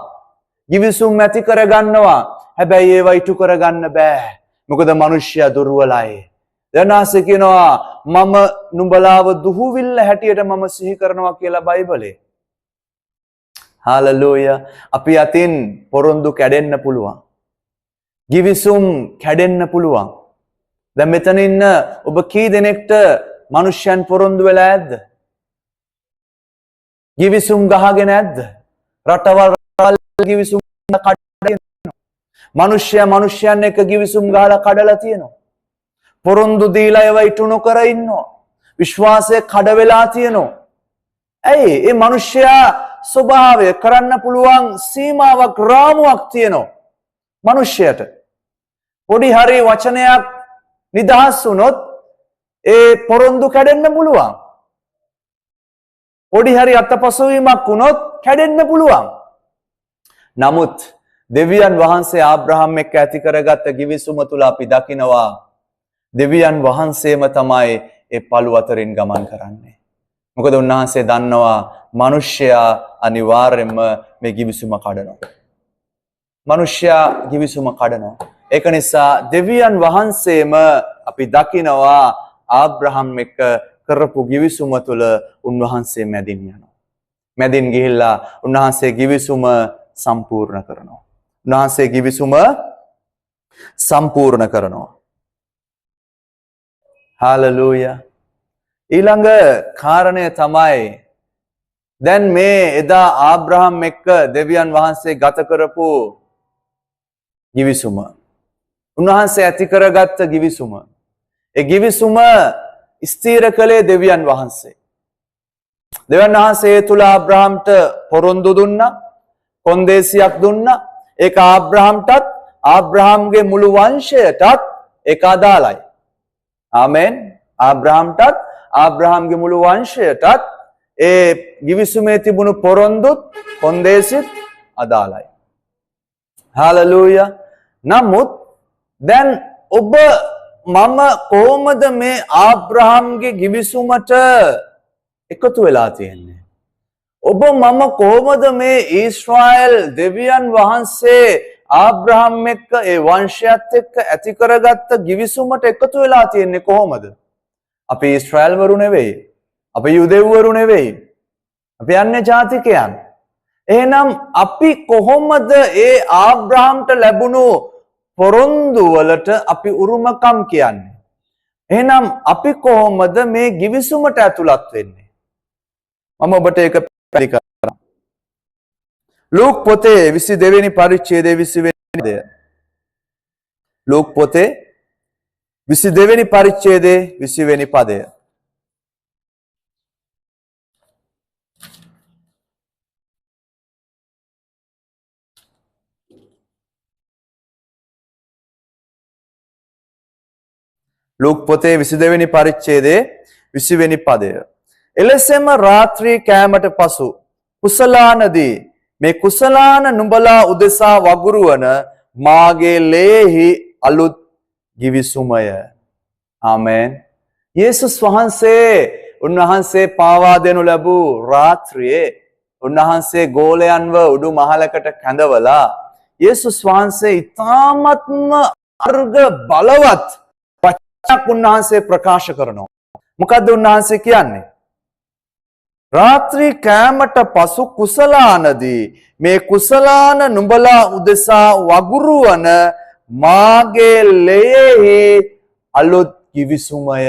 givisum ඇති කරගන්නවා. හැබැයි ඒවා ඉටු කරගන්න බෑ. මොකද මිනිසයා දුර්වලයි. දනාසේ කියනවා මම නුඹලාව දුහුවිල්ල හැටියට මම සිහි කරනවා කියලා බයිබලේ. හාලලූයා. අපි අතින් පොරොන්දු කැඩෙන්න පුළුවන්. givisum කැඩෙන්න පුළුවන්. දැන් මෙතන ඉන්න ඔබ කී දෙනෙක්ට මිනිස්යන් පොරොන්දු වෙලා ඇද්ද? givisum ගහගෙන ඇද්ද? රටවල් givisum කඩගෙන. මිනිස්යන් එක්ක givisum ගහලා කඩලා තියෙනවා. පොරොන්දු දීලා ඒවා ඉටු නොකර ඉන්නවා. විශ්වාසය කඩ වෙලා තියෙනවා. ඇයි? ඒ මිනිසයා ස්වභාවය කරන්න පුළුවන් සීමාවක් රාමුවක් තියෙනවා. මිනිසයාට පොඩි හරි වචනයක් නිදහස් වුණොත් ඒ පොරොන්දු කැඩෙන්න පුළුවන්. පොඩි හරි අතපසුවීමක් වුණොත් කැඩෙන්න පුළුවන්. නමුත් දෙවියන් වහන්සේ ආබ්‍රහම් එක්ක ඇති කරගත්ත givisum තුල අපි දකිනවා දෙවියන් වහන්සේම තමයි ඒ පළු අතරින් ගමන් කරන්නේ. මොකද උන්වහන්සේ දන්නවා මිනිසයා අනිවාර්යයෙන්ම මේ givisum කඩනවා. මිනිසයා givisum කඩනවා. ඒක නිසා දෙවියන් වහන්සේම අපි දකිනවා ආබ්‍රහම් එක්ක කරපු givisum තුල උන්වහන්සේ මැදින් යනවා. මැදින් ගිහිල්ලා උන්වහන්සේ givisum සම්පූර්ණ කරනවා. උන්වහන්සේ givisum සම්පූර්ණ කරනවා. හාලලූයා. ඊළඟ කාරණය තමයි දැන් මේ එදා ආබ්‍රහම් එක්ක දෙවියන් වහන්සේ ගත කරපු givisum. උන්වහන්සේ ඇති කරගත්ත givisum. ඒ ගිවිසුම ස්ථීර කළේ දෙවියන් වහන්සේ. දෙවියන් වහන්සේ තුල ආබ්‍රහම්ට පොරොන්දු දුන්නා, කොන්දේසියක් දුන්නා. ඒක ආබ්‍රහම්ටත් ආබ්‍රහම්ගේ මුළු වංශයටත් ඒක අදාළයි. ආමෙන්. ආබ්‍රහම්ටත් ආබ්‍රහම්ගේ මුළු වංශයටත් ඒ ගිවිසුමේ තිබුණු පොරොන්දුත් කොන්දේසිත් අදාළයි. හාලෙලූයා. නමුත් දැන් ඔබ මම කොහොමද මේ ආබ්‍රහම්ගේ ගිවිසුමට එකතු වෙලා තියෙන්නේ? ඔබ මම කොහොමද මේ ඊශ්‍රායල් දෙවියන් වහන්සේ ආබ්‍රහම් එක්ක ඒ වංශයත් එක්ක ඇති කරගත්ත ගිවිසුමට එකතු වෙලා තියෙන්නේ කොහොමද? අපි ඊශ්‍රායල් වරු නෙවෙයි. අපි යුදෙව්වරු නෙවෙයි. අපි අන්‍ය ජාතිකයන්. එහෙනම් අපි කොහොමද ඒ ආබ්‍රහම්ට ලැබුණු පොරොන්දු වලට අපි උරුමකම් කියන්නේ? එහෙනම් අපි කොහොමද මේ ගිවිසුමට ඇතුළත් වෙන්නේ? මම ඔබට ඒක පැහැදිලි කරනවා. ලූක් පොතේ 22 වෙනි පරිච්ඡේදයේ 20 වෙනි පදය. ලූක් පොතේ 22 වෙනි පරිච්ඡේදයේ 20 වෙනි පදය. ලූක් පොතේ 22 වෙනි පරිච්ඡේදයේ 20 වෙනි පදය. එලෙසම රාත්‍රී කෑමට පසු කුසලානදී මේ කුසලාන නුඹලා උදෙසා වගුරුවන මාගේ ලේහි අලුත් ගිවිසුමය. ආමෙන්. යේසුස් වහන්සේ උන්වහන්සේ පාවා දෙනු ලැබූ රාත්‍රියේ උන්වහන්සේ ගෝලයන්ව උඩු මහලකට කැඳවලා යේසුස් වහන්සේ ඊ타ත්ම අර්ග බලවත් වචනයක් උන්වහන්සේ ප්‍රකාශ කරනවා. මොකද්ද උන්වහන්සේ කියන්නේ? රාත්‍රී කෑමට පසු කුසලානදී මේ කුසලාන නුඹලා උදෙසා වගුරුවන මාගේ ලේහි අලුත් ගිවිසුමය.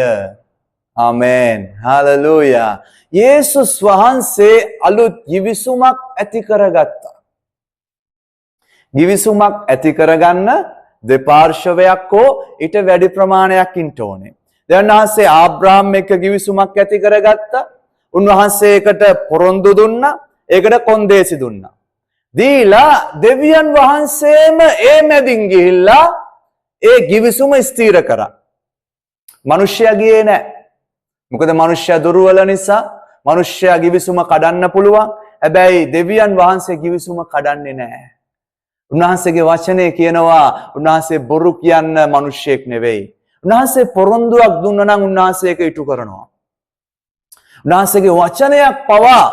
ආමෙන්. හාලෙලූයා. යේසුස් වහන්සේ අලුත් ගිවිසුමක් ඇති කරගත්තා. ගිවිසුමක් ඇති කරගන්න දෙපාර්ශවයක් හෝ ඊට වැඩි ප්‍රමාණයක් ඉන්න ඕනේ. දෙවියන් වහන්සේ ආබ්‍රහම් එක්ක ගිවිසුමක් ඇති කරගත්තා. උන්වහන්සේකට පොරොන්දු දුන්නා, ඒකට කොන්දේසි දුන්නා. දීලා දෙවියන් වහන්සේම ඒ මැදින් ගිහිල්ලා ඒ ගිවිසුම ස්ථීර කරා. මිනිස්සයා ගියේ නැහැ. මොකද මිනිස්සයා දුර්වල නිසා මිනිස්සයා ගිවිසුම කඩන්න පුළුවන්. හැබැයි දෙවියන් වහන්සේ ගිවිසුම කඩන්නේ නැහැ. උන්වහන්සේගේ වචනේ කියනවා උන්වහන්සේ බොරු කියන්න මිනිස්සෙක් නෙවෙයි. උන්වහන්සේ පොරොන්දුවක් දුන්නා නම් උන්වහන්සේ ඒක ඉටු කරනවා. උන්වහන්සේගේ වචනයක් පවා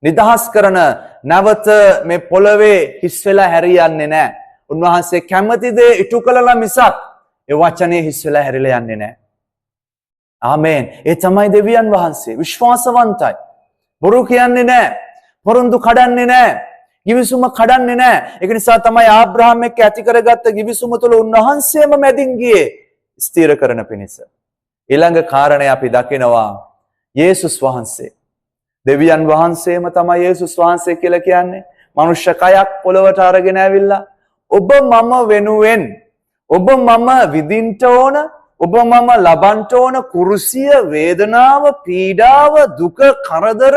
නිදහස් කරන නැවත මේ පොළවේ හිස් වෙලා හැරියන්නේ නැහැ. උන්වහන්සේ කැමති දේ ඉටු කළා මිසක් ඒ වචනේ හිස් වෙලා හැරිලා යන්නේ නැහැ. ආමෙන්. ඒ තමයි දෙවියන් වහන්සේ. විශ්වාසවන්තයි. බොරු කියන්නේ නැහැ. පොරොන්දු කඩන්නේ නැහැ. ගිවිසුම කඩන්නේ නැහැ. ඒක නිසා තමයි ආබ්‍රහම් එක්ක ඇති කරගත්ත ගිවිසුම තුළ උන්වහන්සේම මැදින් ගියේ ස්ථීර කරන පිණිස. ඊළඟ කාරණේ අපි දකිනවා යේසුස් වහන්සේ. දෙවියන් වහන්සේම තමයි යේසුස් වහන්සේ කියලා කියන්නේ. මනුෂ්‍ය කයක් පොළවට අරගෙන ඇවිල්ලා ඔබ මම වෙනුවෙන් ඔබ මම විඳින්න ඕන, ඔබ මම ලබන්න ඕන කුරුසිය, වේදනාව, පීඩාව, දුක, කරදර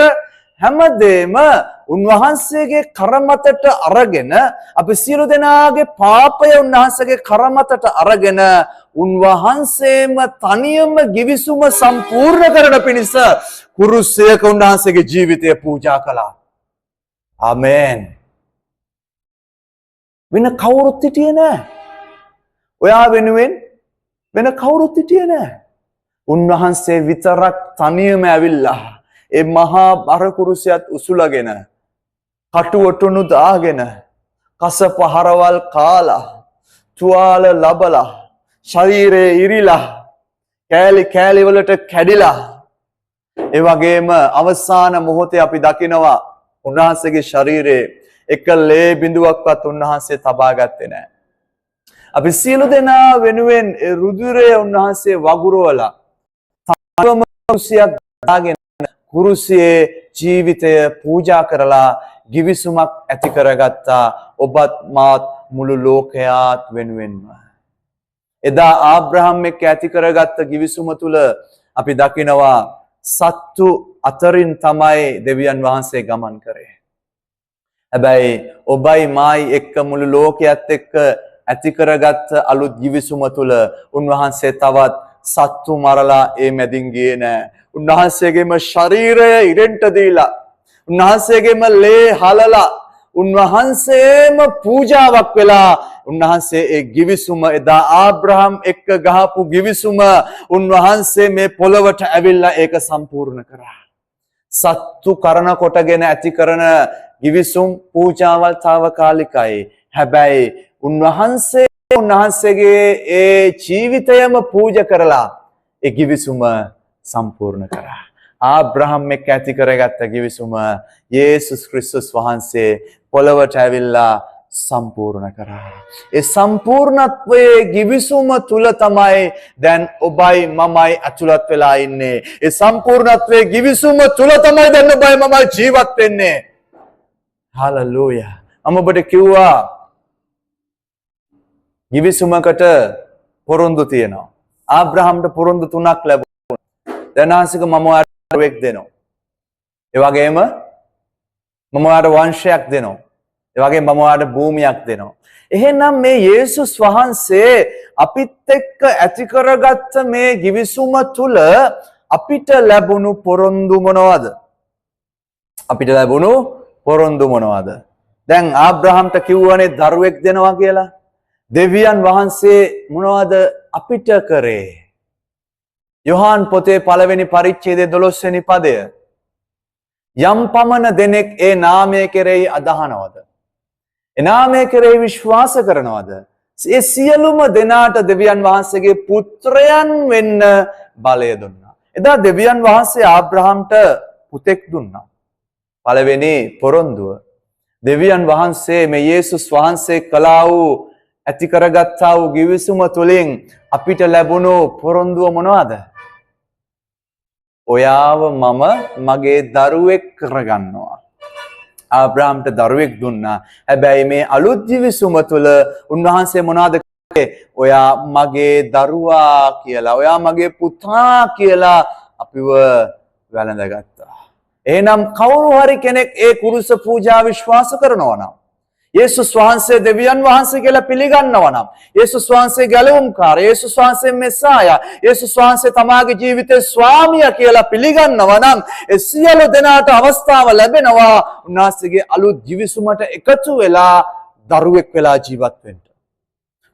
හැමදේම උන්වහන්සේගේ කරමතට අරගෙන අපි සියලු දෙනාගේ පාපය උන්වහන්සේගේ කරමතට අරගෙන උන්වහන්සේම තනියම ගිවිසුම සම්පූර්ණ කරන පිණිස කුරුසයක උන්වහන්සේගේ ජීවිතය පූජා කළා. ආමෙන්. වෙන කවුරුත් හිටියේ නැහැ. ඔයා වෙනුවෙන් වෙන කවුරුත් හිටියේ නැහැ. උන්වහන්සේ විතරක් තනියම ඇවිල්ලා ඒ මහා බර කුරුසයත් උසුලගෙන කටුවටුණු දාගෙන කසපහරවල් කාලා තුවාල ලබලා ශරීරේ ඉරිලා කෑලි කෑලි වලට කැඩිලා ඒ වගේම අවසාන මොහොතේ අපි දකිනවා උන්වහන්සේගේ ශරීරේ එක ලේ බිඳුවක්වත් උන්වහන්සේ තබා ගත්තේ නැහැ. අපි සියලු දෙනා වෙනුවෙන් ඒ රුධිරය උන්වහන්සේ වගුරුවලා තවම කුරුසියක් දාගෙන කුරුසියේ ජීවිතය පූජා කරලා ගිවිසුමක් ඇති කරගත්තා ඔබත් මාත් මුළු ලෝකයාත් වෙනුවෙන්ම. එදා ආබ්‍රහම් එක්ක ඇති කරගත්ත givisuma තුල අපි දකිනවා සත්තු අතරින් තමයි දෙවියන් වහන්සේ ගමන් කරේ. හැබැයි ඔබයි මායි එක්ක මුළු ලෝකයේත් එක්ක ඇති කරගත්ත අලුත් givisuma තුල උන්වහන්සේ තවත් සත්තු මරලා ඒ මැදින් ගියේ නෑ. උන්වහන්සේගේම ශරීරය ඉරෙන්ට දීලා උන්වහන්සේගේම ලේ හලලා උන්වහන්සේම පූජාවක් වෙලා උන්වහන්සේ ඒ givisuma එදා ආබ්‍රහම් එක්ක ගහපු givisuma උන්වහන්සේ මේ පොළවට ඇවිල්ලා ඒක සම්පූර්ණ කරා. සත්තු කරන කොටගෙන ඇති කරන givisum පූජාවල් తాවකාලිකයි. හැබැයි උන්වහන්සේගේ ඒ ජීවිතයම පූජා කරලා ඒ givisuma සම්පූර්ණ කරා. ආබ්‍රහම් එක්ක ඇති කරගත්ත givisuma යේසුස් ක්‍රිස්තුස් වහන්සේ පොළවට ඇවිල්ලා සම්පූර්ණ කරා. ඒ සම්පූර්ණත්වයේ givisuma තුල තමයි දැන් ඔබයි මමයි ඇතුළත් වෙලා ඉන්නේ. ඒ සම්පූර්ණත්වයේ givisuma තුල තමයි දැන් ඔබයි මමයි ජීවත් වෙන්නේ. හලෙලූයා. මම ඔබට කිව්වා givisumකට පොරොන්දු තියෙනවා. ආබ්‍රහම්ට පොරොන්දු 3ක් ලැබුණා. දැන් ආසික මම ඔයාලට දරුවෙක් දෙනවා. ඒ වගේම මම ඔයාලට වංශයක් දෙනවා. ඒ වගේම මම ඔයාලට භූමියක් දෙනවා. එහෙනම් මේ යේසුස් වහන්සේ අපිත් එක්ක ඇති කරගත්ත මේ givisuma තුල අපිට ලැබුණු පොරොන්දු මොනවද? අපිට ලැබුණු පොරොන්දු මොනවද? දැන් ආබ්‍රහම්ට කිව්වනේ දරුවෙක් දෙනවා කියලා. දෙවියන් වහන්සේ මොනවද අපිට කරේ? යොහාන් පොතේ 1 පරිච්ඡේදයේ 12 වෙනි පදය. යම් පමණ දෙනෙක් ඒ නාමය කෙරෙහි අදහනවද? ඒ නාමය කෙරෙහි විශ්වාස කරනවද? ඒ සියලුම දෙනාට දෙවියන් වහන්සේගේ පුත්‍රයන් වෙන්න බලය දුන්නා. එදා දෙවියන් වහන්සේ ආබ්‍රහම්ට පුතෙක් දුන්නා. පළවෙනි පොරොන්දුව. දෙවියන් වහන්සේ මේ යේසුස් වහන්සේ කළා වූ ඇති කරගත්තා වූ givisuma තුලින් අපිට ලැබුණු පොරොන්දුව මොනවද? ඔයාව මම මගේ දරුවෙක් කරගන්නවා. ආබ්‍රහම්ට දරුවෙක් දුන්නා. හැබැයි මේ අලුත් givisuma තුල උන්වහන්සේ මොනවද කළේ? ඔයා මගේ දරුවා කියලා, ඔයා මගේ පුතා කියලා අපිව වැළඳගත්තා. එහෙනම් කවුරු හරි කෙනෙක් ඒ කුරුස පූජා විශ්වාස කරනවා නම් යේසුස් වහන්සේ දෙවියන් වහන්සේ කියලා පිළිගන්නවා නම් යේසුස් වහන්සේ ගැලවුම්කාර, යේසුස් වහන්සේ මෙසායා, යේසුස් වහන්සේ තමාගේ ජීවිතේ ස්වාමියා කියලා පිළිගන්නවා නම් ඒ සියලු දෙනාට අවස්ථාව ලැබෙනවා උන්වහන්සේගේ අලුත් givisumට එකතු වෙලා දරුවෙක් වෙලා ජීවත් වෙන්න.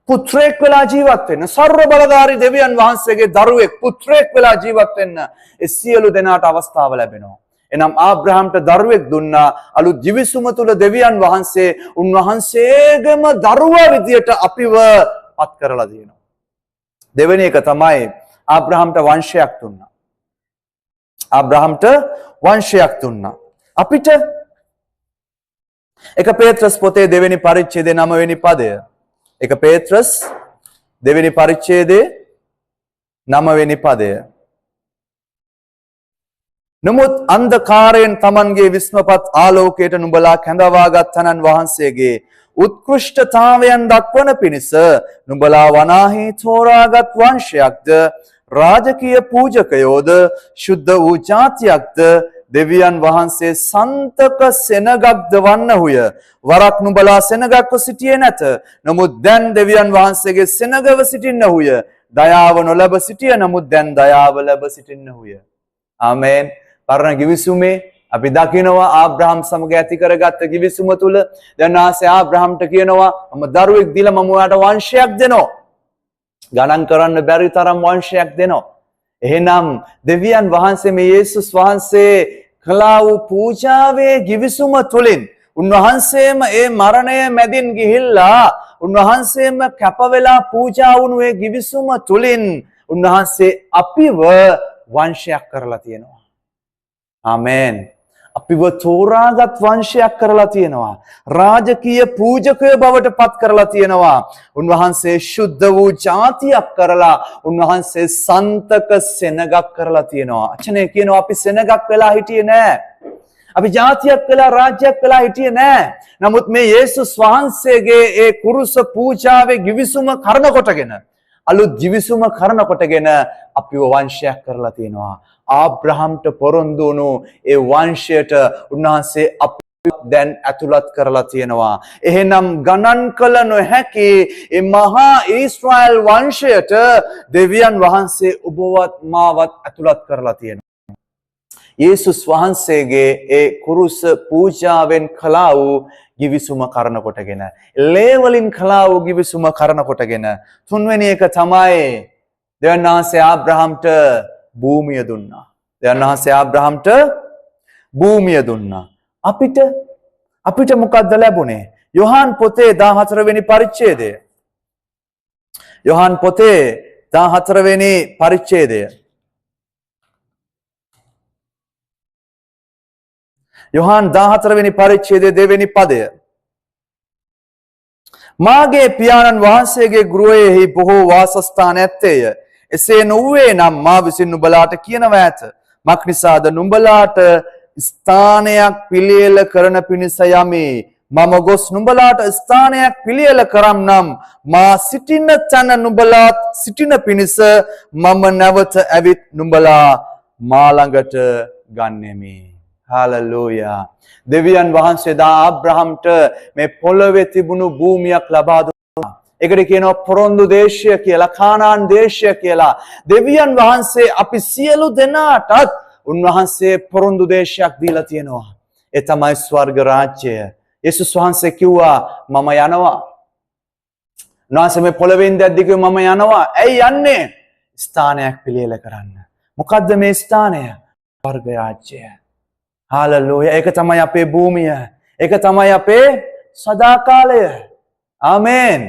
පුත්‍රයෙක් වෙලා ජීවත් වෙන්න. සර්ව බලධාරී දෙවියන් වහන්සේගේ දරුවෙක් පුත්‍රයෙක් වෙලා ජීවත් වෙන්න ඒ සියලු දෙනාට අවස්ථාව ලැබෙනවා. එනම් ආබ්‍රහම්ට දරුවෙක් දුන්නා. අලුත් givisuma තුල දෙවියන් වහන්සේ උන්වහන්සේගේම දරුවා විදියට අපිව පත් කරලා දෙනවා. දෙවෙනි එක තමයි ආබ්‍රහම්ට වංශයක් දුන්නා. ආබ්‍රහම්ට වංශයක් දුන්නා. අපිට 1 පේත්‍රස් පොතේ 2 වෙනි පරිච්ඡේදයේ 9 වෙනි පදය. 1 පේත්‍රස් 2 වෙනි පරිච්ඡේදයේ 9 වෙනි පදය. නමුත් අන්ධකාරයෙන් Tamanගේ විස්මපත් ආලෝකයට නුඹලා කැඳවාගත් තනන් වහන්සේගේ උත්කෘෂ්ඨතාවයන් දක්වන පිණිස නුඹලා වනාහි තෝරාගත් වංශයක්ද, රාජකීය පූජකයෝද, ශුද්ධ වූ ජාතියක්ද, දෙවියන් වහන්සේ සන්තක සෙනගක්ද වන්නහුය. වරක් නුඹලා සෙනගක්ව සිටියේ නැත. නමුත් දැන් දෙවියන් වහන්සේගේ සෙනගව සිටින්නහුය. දයාව නොලැබ සිටිය නමුත් දැන් දයාව ලැබ සිටින්නහුය. ආමේන්. පරණ givisumේ අපි දකිනවා ආබ්‍රහම් සමග ඇති කරගත්ත givisuma තුල දැන් ආසේ ආබ්‍රහම්ට කියනවා මම දරුවෙක් දීලා මම ඔයාට වංශයක් දෙනවා. ගණන් කරන්න බැරි තරම් වංශයක් දෙනවා. එහෙනම් දෙවියන් වහන්සේ මේ යේසුස් වහන්සේ කළා වූ පූජාවේ givisuma තුලින් උන්වහන්සේම ඒ මරණය මැදින් ගිහිල්ලා උන්වහන්සේම කැප වෙලා පූජා වුණු ඒ givisuma තුලින් උන්වහන්සේ අපිව වංශයක් කරලා තියෙනවා. ආමේන්. අපිව තෝරාගත් වංශයක් කරලා තියෙනවා. රාජකීය පූජකයෝ බවට පත් කරලා තියෙනවා. උන්වහන්සේ ශුද්ධ වූ ජාතියක් කරලා උන්වහන්සේ සන්තක සෙනගක් කරලා තියෙනවා. අචනේ කියනවා අපි සෙනගක් වෙලා හිටියේ නෑ. අපි ජාතියක් වෙලා රාජ්‍යයක් වෙලා හිටියේ නෑ. නමුත් මේ යේසුස් වහන්සේගේ ඒ කුරුස පූජාවේ givisuma කරන කොටගෙන අලුත් ජීවිසුම කරන කොටගෙන අපිව වංශයක් කරලා තියෙනවා. ආබ්‍රහම්ට පොරොන්දු වුණු ඒ වංශයට උන්වහන්සේ දැන් ඇතුළත් කරලා තියෙනවා. එහෙනම් ගණන් කළ නොහැකි මේ මහා ඊශ්‍රායල් වංශයට දෙවියන් වහන්සේ ඔබවත් මාවත් ඇතුළත් කරලා තියෙනවා. යේසුස් වහන්සේගේ ඒ කුරුස පූජාවෙන් කළා වූ givisuma කරන කොටගෙන, ලේ වලින් කළා වූ givisuma කරන කොටගෙන, තුන්වෙනි එක තමයි දෙවියන් වහන්සේ ආබ්‍රහම්ට භූමිය දුන්නා. දෙවියන් වහන්සේ ආබ්‍රහම්ට භූමිය දුන්නා. අපිට මොකක්ද ලැබුණේ? යොහාන් පොතේ 14 වෙනි පරිච්ඡේදය. යොහාන් පොතේ 14 වෙනි පරිච්ඡේදය. යොහාන් 14 වෙනි පරිච්ඡේදයේ 2 වෙනි පදය. මාගේ පියාණන් වහන්සේගේ ගෘහයෙහි බොහෝ වාසස්ථාන ඇත්තේය. එසේ නොවේ නම් මා විසින් නුඹලාට කියනවා ඇත. මක් නිසාද නුඹලාට ස්ථානයක් පිළියෙල කරන පිණිස යමි. මම ගොස් නුඹලාට ස්ථානයක් පිළියෙල කරම් නම් මා සිටින තැන නුඹලාත් සිටින පිණිස මම නැවත ඇවිත් නුඹලා මා ළඟට ගන්නෙමි. හාලෙලූයා. දෙවියන් වහන්සේ දා ආබ්‍රහම්ට මේ පොළවේ තිබුණු භූමියක් ලබා දුන්නා. ඒකට කියනවා පොරොන්දු දේශය කියලා, කානාන් දේශය කියලා. දෙවියන් වහන්සේ අපි සියලු දෙනාටත් උන්වහන්සේ පොරොන්දු දේශයක් දීලා තියෙනවා. ඒ තමයි ස්වර්ග රාජ්‍යය. යේසුස් වහන්සේ කිව්වා මම යනවා. උන්වහන්සේ මේ පොළවේ ඉඳද්දි කිව්වා මම යනවා. ඇයි යන්නේ? ස්ථානයක් පිළියෙල කරන්න. මොකද්ද මේ ස්ථානය? ස්වර්ග රාජ්‍යය. හාලෙලූයා. ඒක තමයි අපේ භූමිය. ඒක තමයි අපේ සදාකාලය. ආමේන්.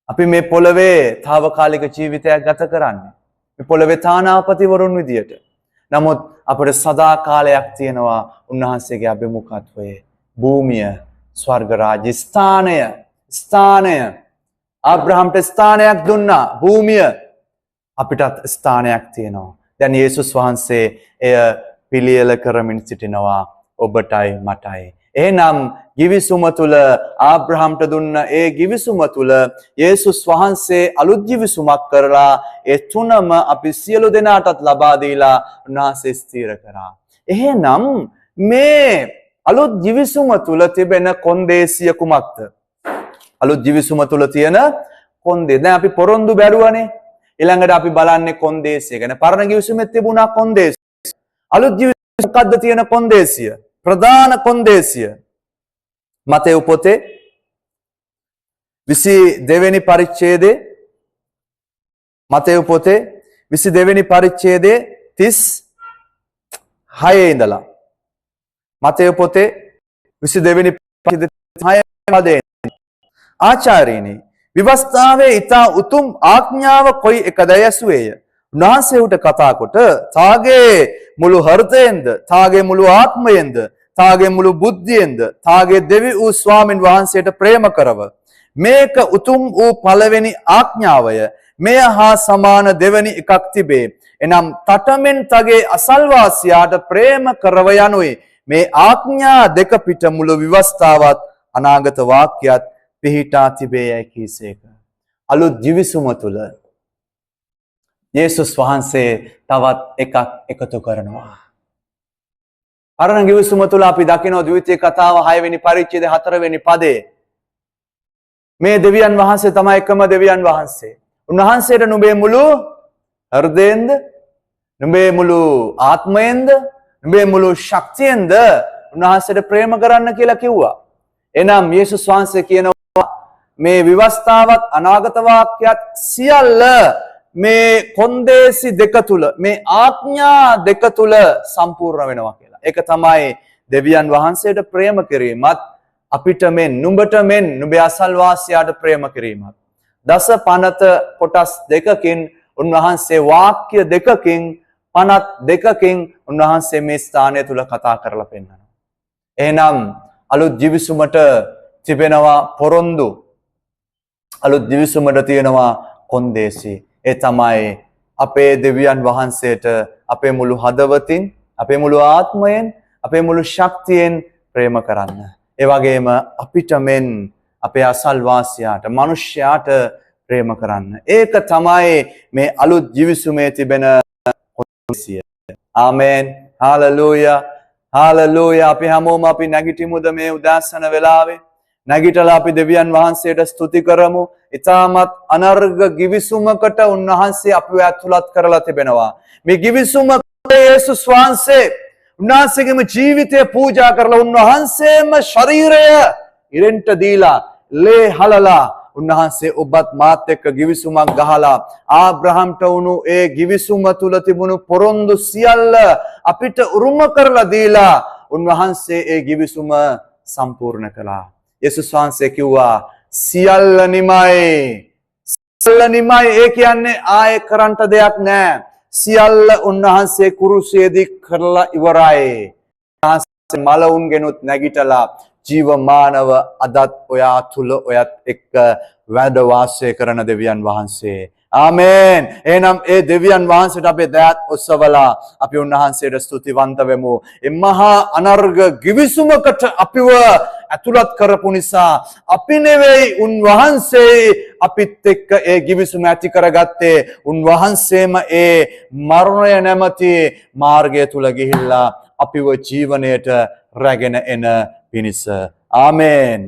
අපි මේ පොළවේ తాවකාලික ජීවිතයක් ගත කරන්නේ. මේ පොළවේ තානාපතිවරුන් විදියට. නමුත් අපට සදාකාලයක් තියෙනවා උන්වහන්සේගේ අභිමුඛත්වයේ. භූමිය, ස්වර්ග රාජ්‍ය ස්ථානය. ආබ්‍රහම්ට ස්ථානයක් දුන්නා. භූමිය. අපිටත් ස්ථානයක් තියෙනවා. දැන් යේසුස් වහන්සේ එය පිළියෙල කරමින් සිටිනවා ඔබටයි මටයි. එහෙනම් givisuma තුල ආබ්‍රහම්ට දුන්න ඒ givisuma තුල යේසුස් වහන්සේ අලුත් givisumක් කරලා ඒ තුනම අපි සියලු දෙනාටත් ලබා දීලා උන්වහන්සේ ස්ථිර කරා. එහෙනම් මේ අලුත් givisuma තුල තිබෙන කොන්දේසිය කුමක්ද? අලුත් givisuma තුල තියෙන කොන්දේ. දැන් අපි පොරොන්දු බැලුවානේ. ඊළඟට අපි බලන්නේ කොන්දේසිය ගැන. පරණ givisumෙත් තිබුණා කොන්දේසිය. අලුත් ජීවිතේ මොකද්ද තියෙන කොන්දේසිය? ප්‍රධාන කොන්දේසිය. මතෙව් පොතේ 22 වෙනි පරිච්ඡේදයේ මතෙව් පොතේ 22 වෙනි පරිච්ඡේදයේ 36 ඉඳලා මතෙව් පොතේ 22 වෙනි පරිච්ඡේදයේ 36 පදේ ආචාර්යනි විවස්ථාවේ ඊතා උතුම් ආඥාව කොයි එකද යසුවේය. උන්වහන්සේ උට කතා කොට තාගේ මුළු හෘදයෙන්ද, තාගේ මුළු ආත්මයෙන්ද, තාගේ මුළු බුද්ධියෙන්ද, තාගේ දෙවි වූ ස්වාමින් වහන්සේට ප්‍රේම කරව. මේක උතුම් වූ පළවෙනි ආඥාවය. මෙය හා සමාන දෙවැනි එකක් තිබේ. එනම් තටමෙන් තගේ අසල්වාසියාට ප්‍රේම කරව යනුයි. මේ ආඥා දෙක පිට මුළු විවස්ථාවත් අනාගත වාක්‍යයත් පිහිටා තිබේ යයි කීසේක. අලුත් ජීවිසුම තුල යේසුස් වහන්සේ තවත් එකක් එකතු කරනවා. අරණ ගිවිසුම තුල අපි දකිනවා ද්විතීය කතාව 6 වෙනි පරිච්ඡේදයේ 4 වෙනි පදේ. මේ දෙවියන් වහන්සේ තමයි එකම දෙවියන් වහන්සේ. උන්වහන්සේට නුඹේ මුළු හෘදයෙන්ද, නුඹේ මුළු ආත්මයෙන්ද, නුඹේ මුළු ශක්තියෙන්ද උන්වහන්සේට ප්‍රේම කරන්න කියලා කිව්වා. එනම් යේසුස් වහන්සේ කියනවා මේ විවස්ථාවත් අනාගත වාක්‍යයත් සියල්ල මේ කොන්දේසි දෙක තුල, මේ ආඥා දෙක තුල සම්පූර්ණ වෙනවා කියලා. ඒක තමයි දෙවියන් වහන්සේට ප්‍රේම කිරීමත් අපිට මෙන් නුඹට මෙන් නුඹේ අසල්වාසියාට ප්‍රේම කිරීමත්. දස පනත කොටස් දෙකකින් උන්වහන්සේ වාක්‍ය දෙකකින් පනත් දෙකකින් උන්වහන්සේ මේ ස්ථානය තුල කතා කරලා පෙන්නනවා. එහෙනම් අලුත් ජීවිසුමට තිබෙනවා පොරොන්දු. අලුත් ජීවිසුමට තියෙනවා කොන්දේසි. ඒ තමයි අපේ දෙවියන් වහන්සේට අපේ මුළු හදවතින්, අපේ මුළු ආත්මයෙන්, අපේ මුළු ශක්තියෙන් ප්‍රේම කරන්න. ඒ වගේම අපිට මෙන් අපේ අසල්වාසියාට, මිනිස්යාට ප්‍රේම කරන්න. ඒක තමයි මේ අලුත් ජීවිසුමේ තිබෙන හොඳසිය. ආමෙන්. හාලෙලූයා. හාලෙලූයා. අපි හැමෝම අපි නැගිටිමුද මේ උදෑසන වෙලාවේ? නැගිටලා අපි දෙවියන් වහන්සේට ස්තුති කරමු. ඊටමත් අනර්ග ගිවිසුමකට උන්වහන්සේ අපිව ඇතුළත් කරලා තිබෙනවා. මේ ගිවිසුම යේසුස් වහන්සේ උන්වහන්සේගේම ජීවිතය පූජා කරලා උන්වහන්සේම ශරීරය ඉරෙන්ට දීලා ලේ හලලා උන්වහන්සේ ඔබත් මාත් එක්ක ගිවිසුමක් ගහලා ආබ්‍රහම්ට වුණු ඒ ගිවිසුම තුල තිබුණු පොරොන්දු සියල්ල අපිට උරුම කරලා දීලා උන්වහන්සේ ඒ ගිවිසුම සම්පූර්ණ කළා. යේසුස් වහන්සේ කිව්වා සියල්ල නිමයි. සියල්ල නිමයි. ඒ කියන්නේ ආයේ කරන්ට දෙයක් නැහැ. සියල්ල උන්වහන්සේ කුරුසියේදී කරලා ඉවරයි. උන්වහන්සේ මලවුන්ගෙනුත් නැගිටලා ජීවමානව අදත් ඔයා තුල ඔයත් එක්ක වැඩ වාසය කරන දෙවියන් වහන්සේ. ආමෙන්. එහෙනම් ඒ දෙවියන් වහන්සේට අපේ දයත් ඔසවලා අපි උන්වහන්සේට ස්තුතිවන්ත වෙමු. මේ මහා අනර්ග ගිවිසුමකට අපිව ඇතුළත් කරපු නිසා අපි නෙවෙයි උන්වහන්සේ අපිත් එක්ක ඒ ගිවිසුම ඇති කරගත්තේ. උන්වහන්සේම ඒ මරණය නැමැති මාර්ගය තුල ගිහිල්ලා අපිව ජීවණයට රැගෙන එන පිණිස. ආමෙන්.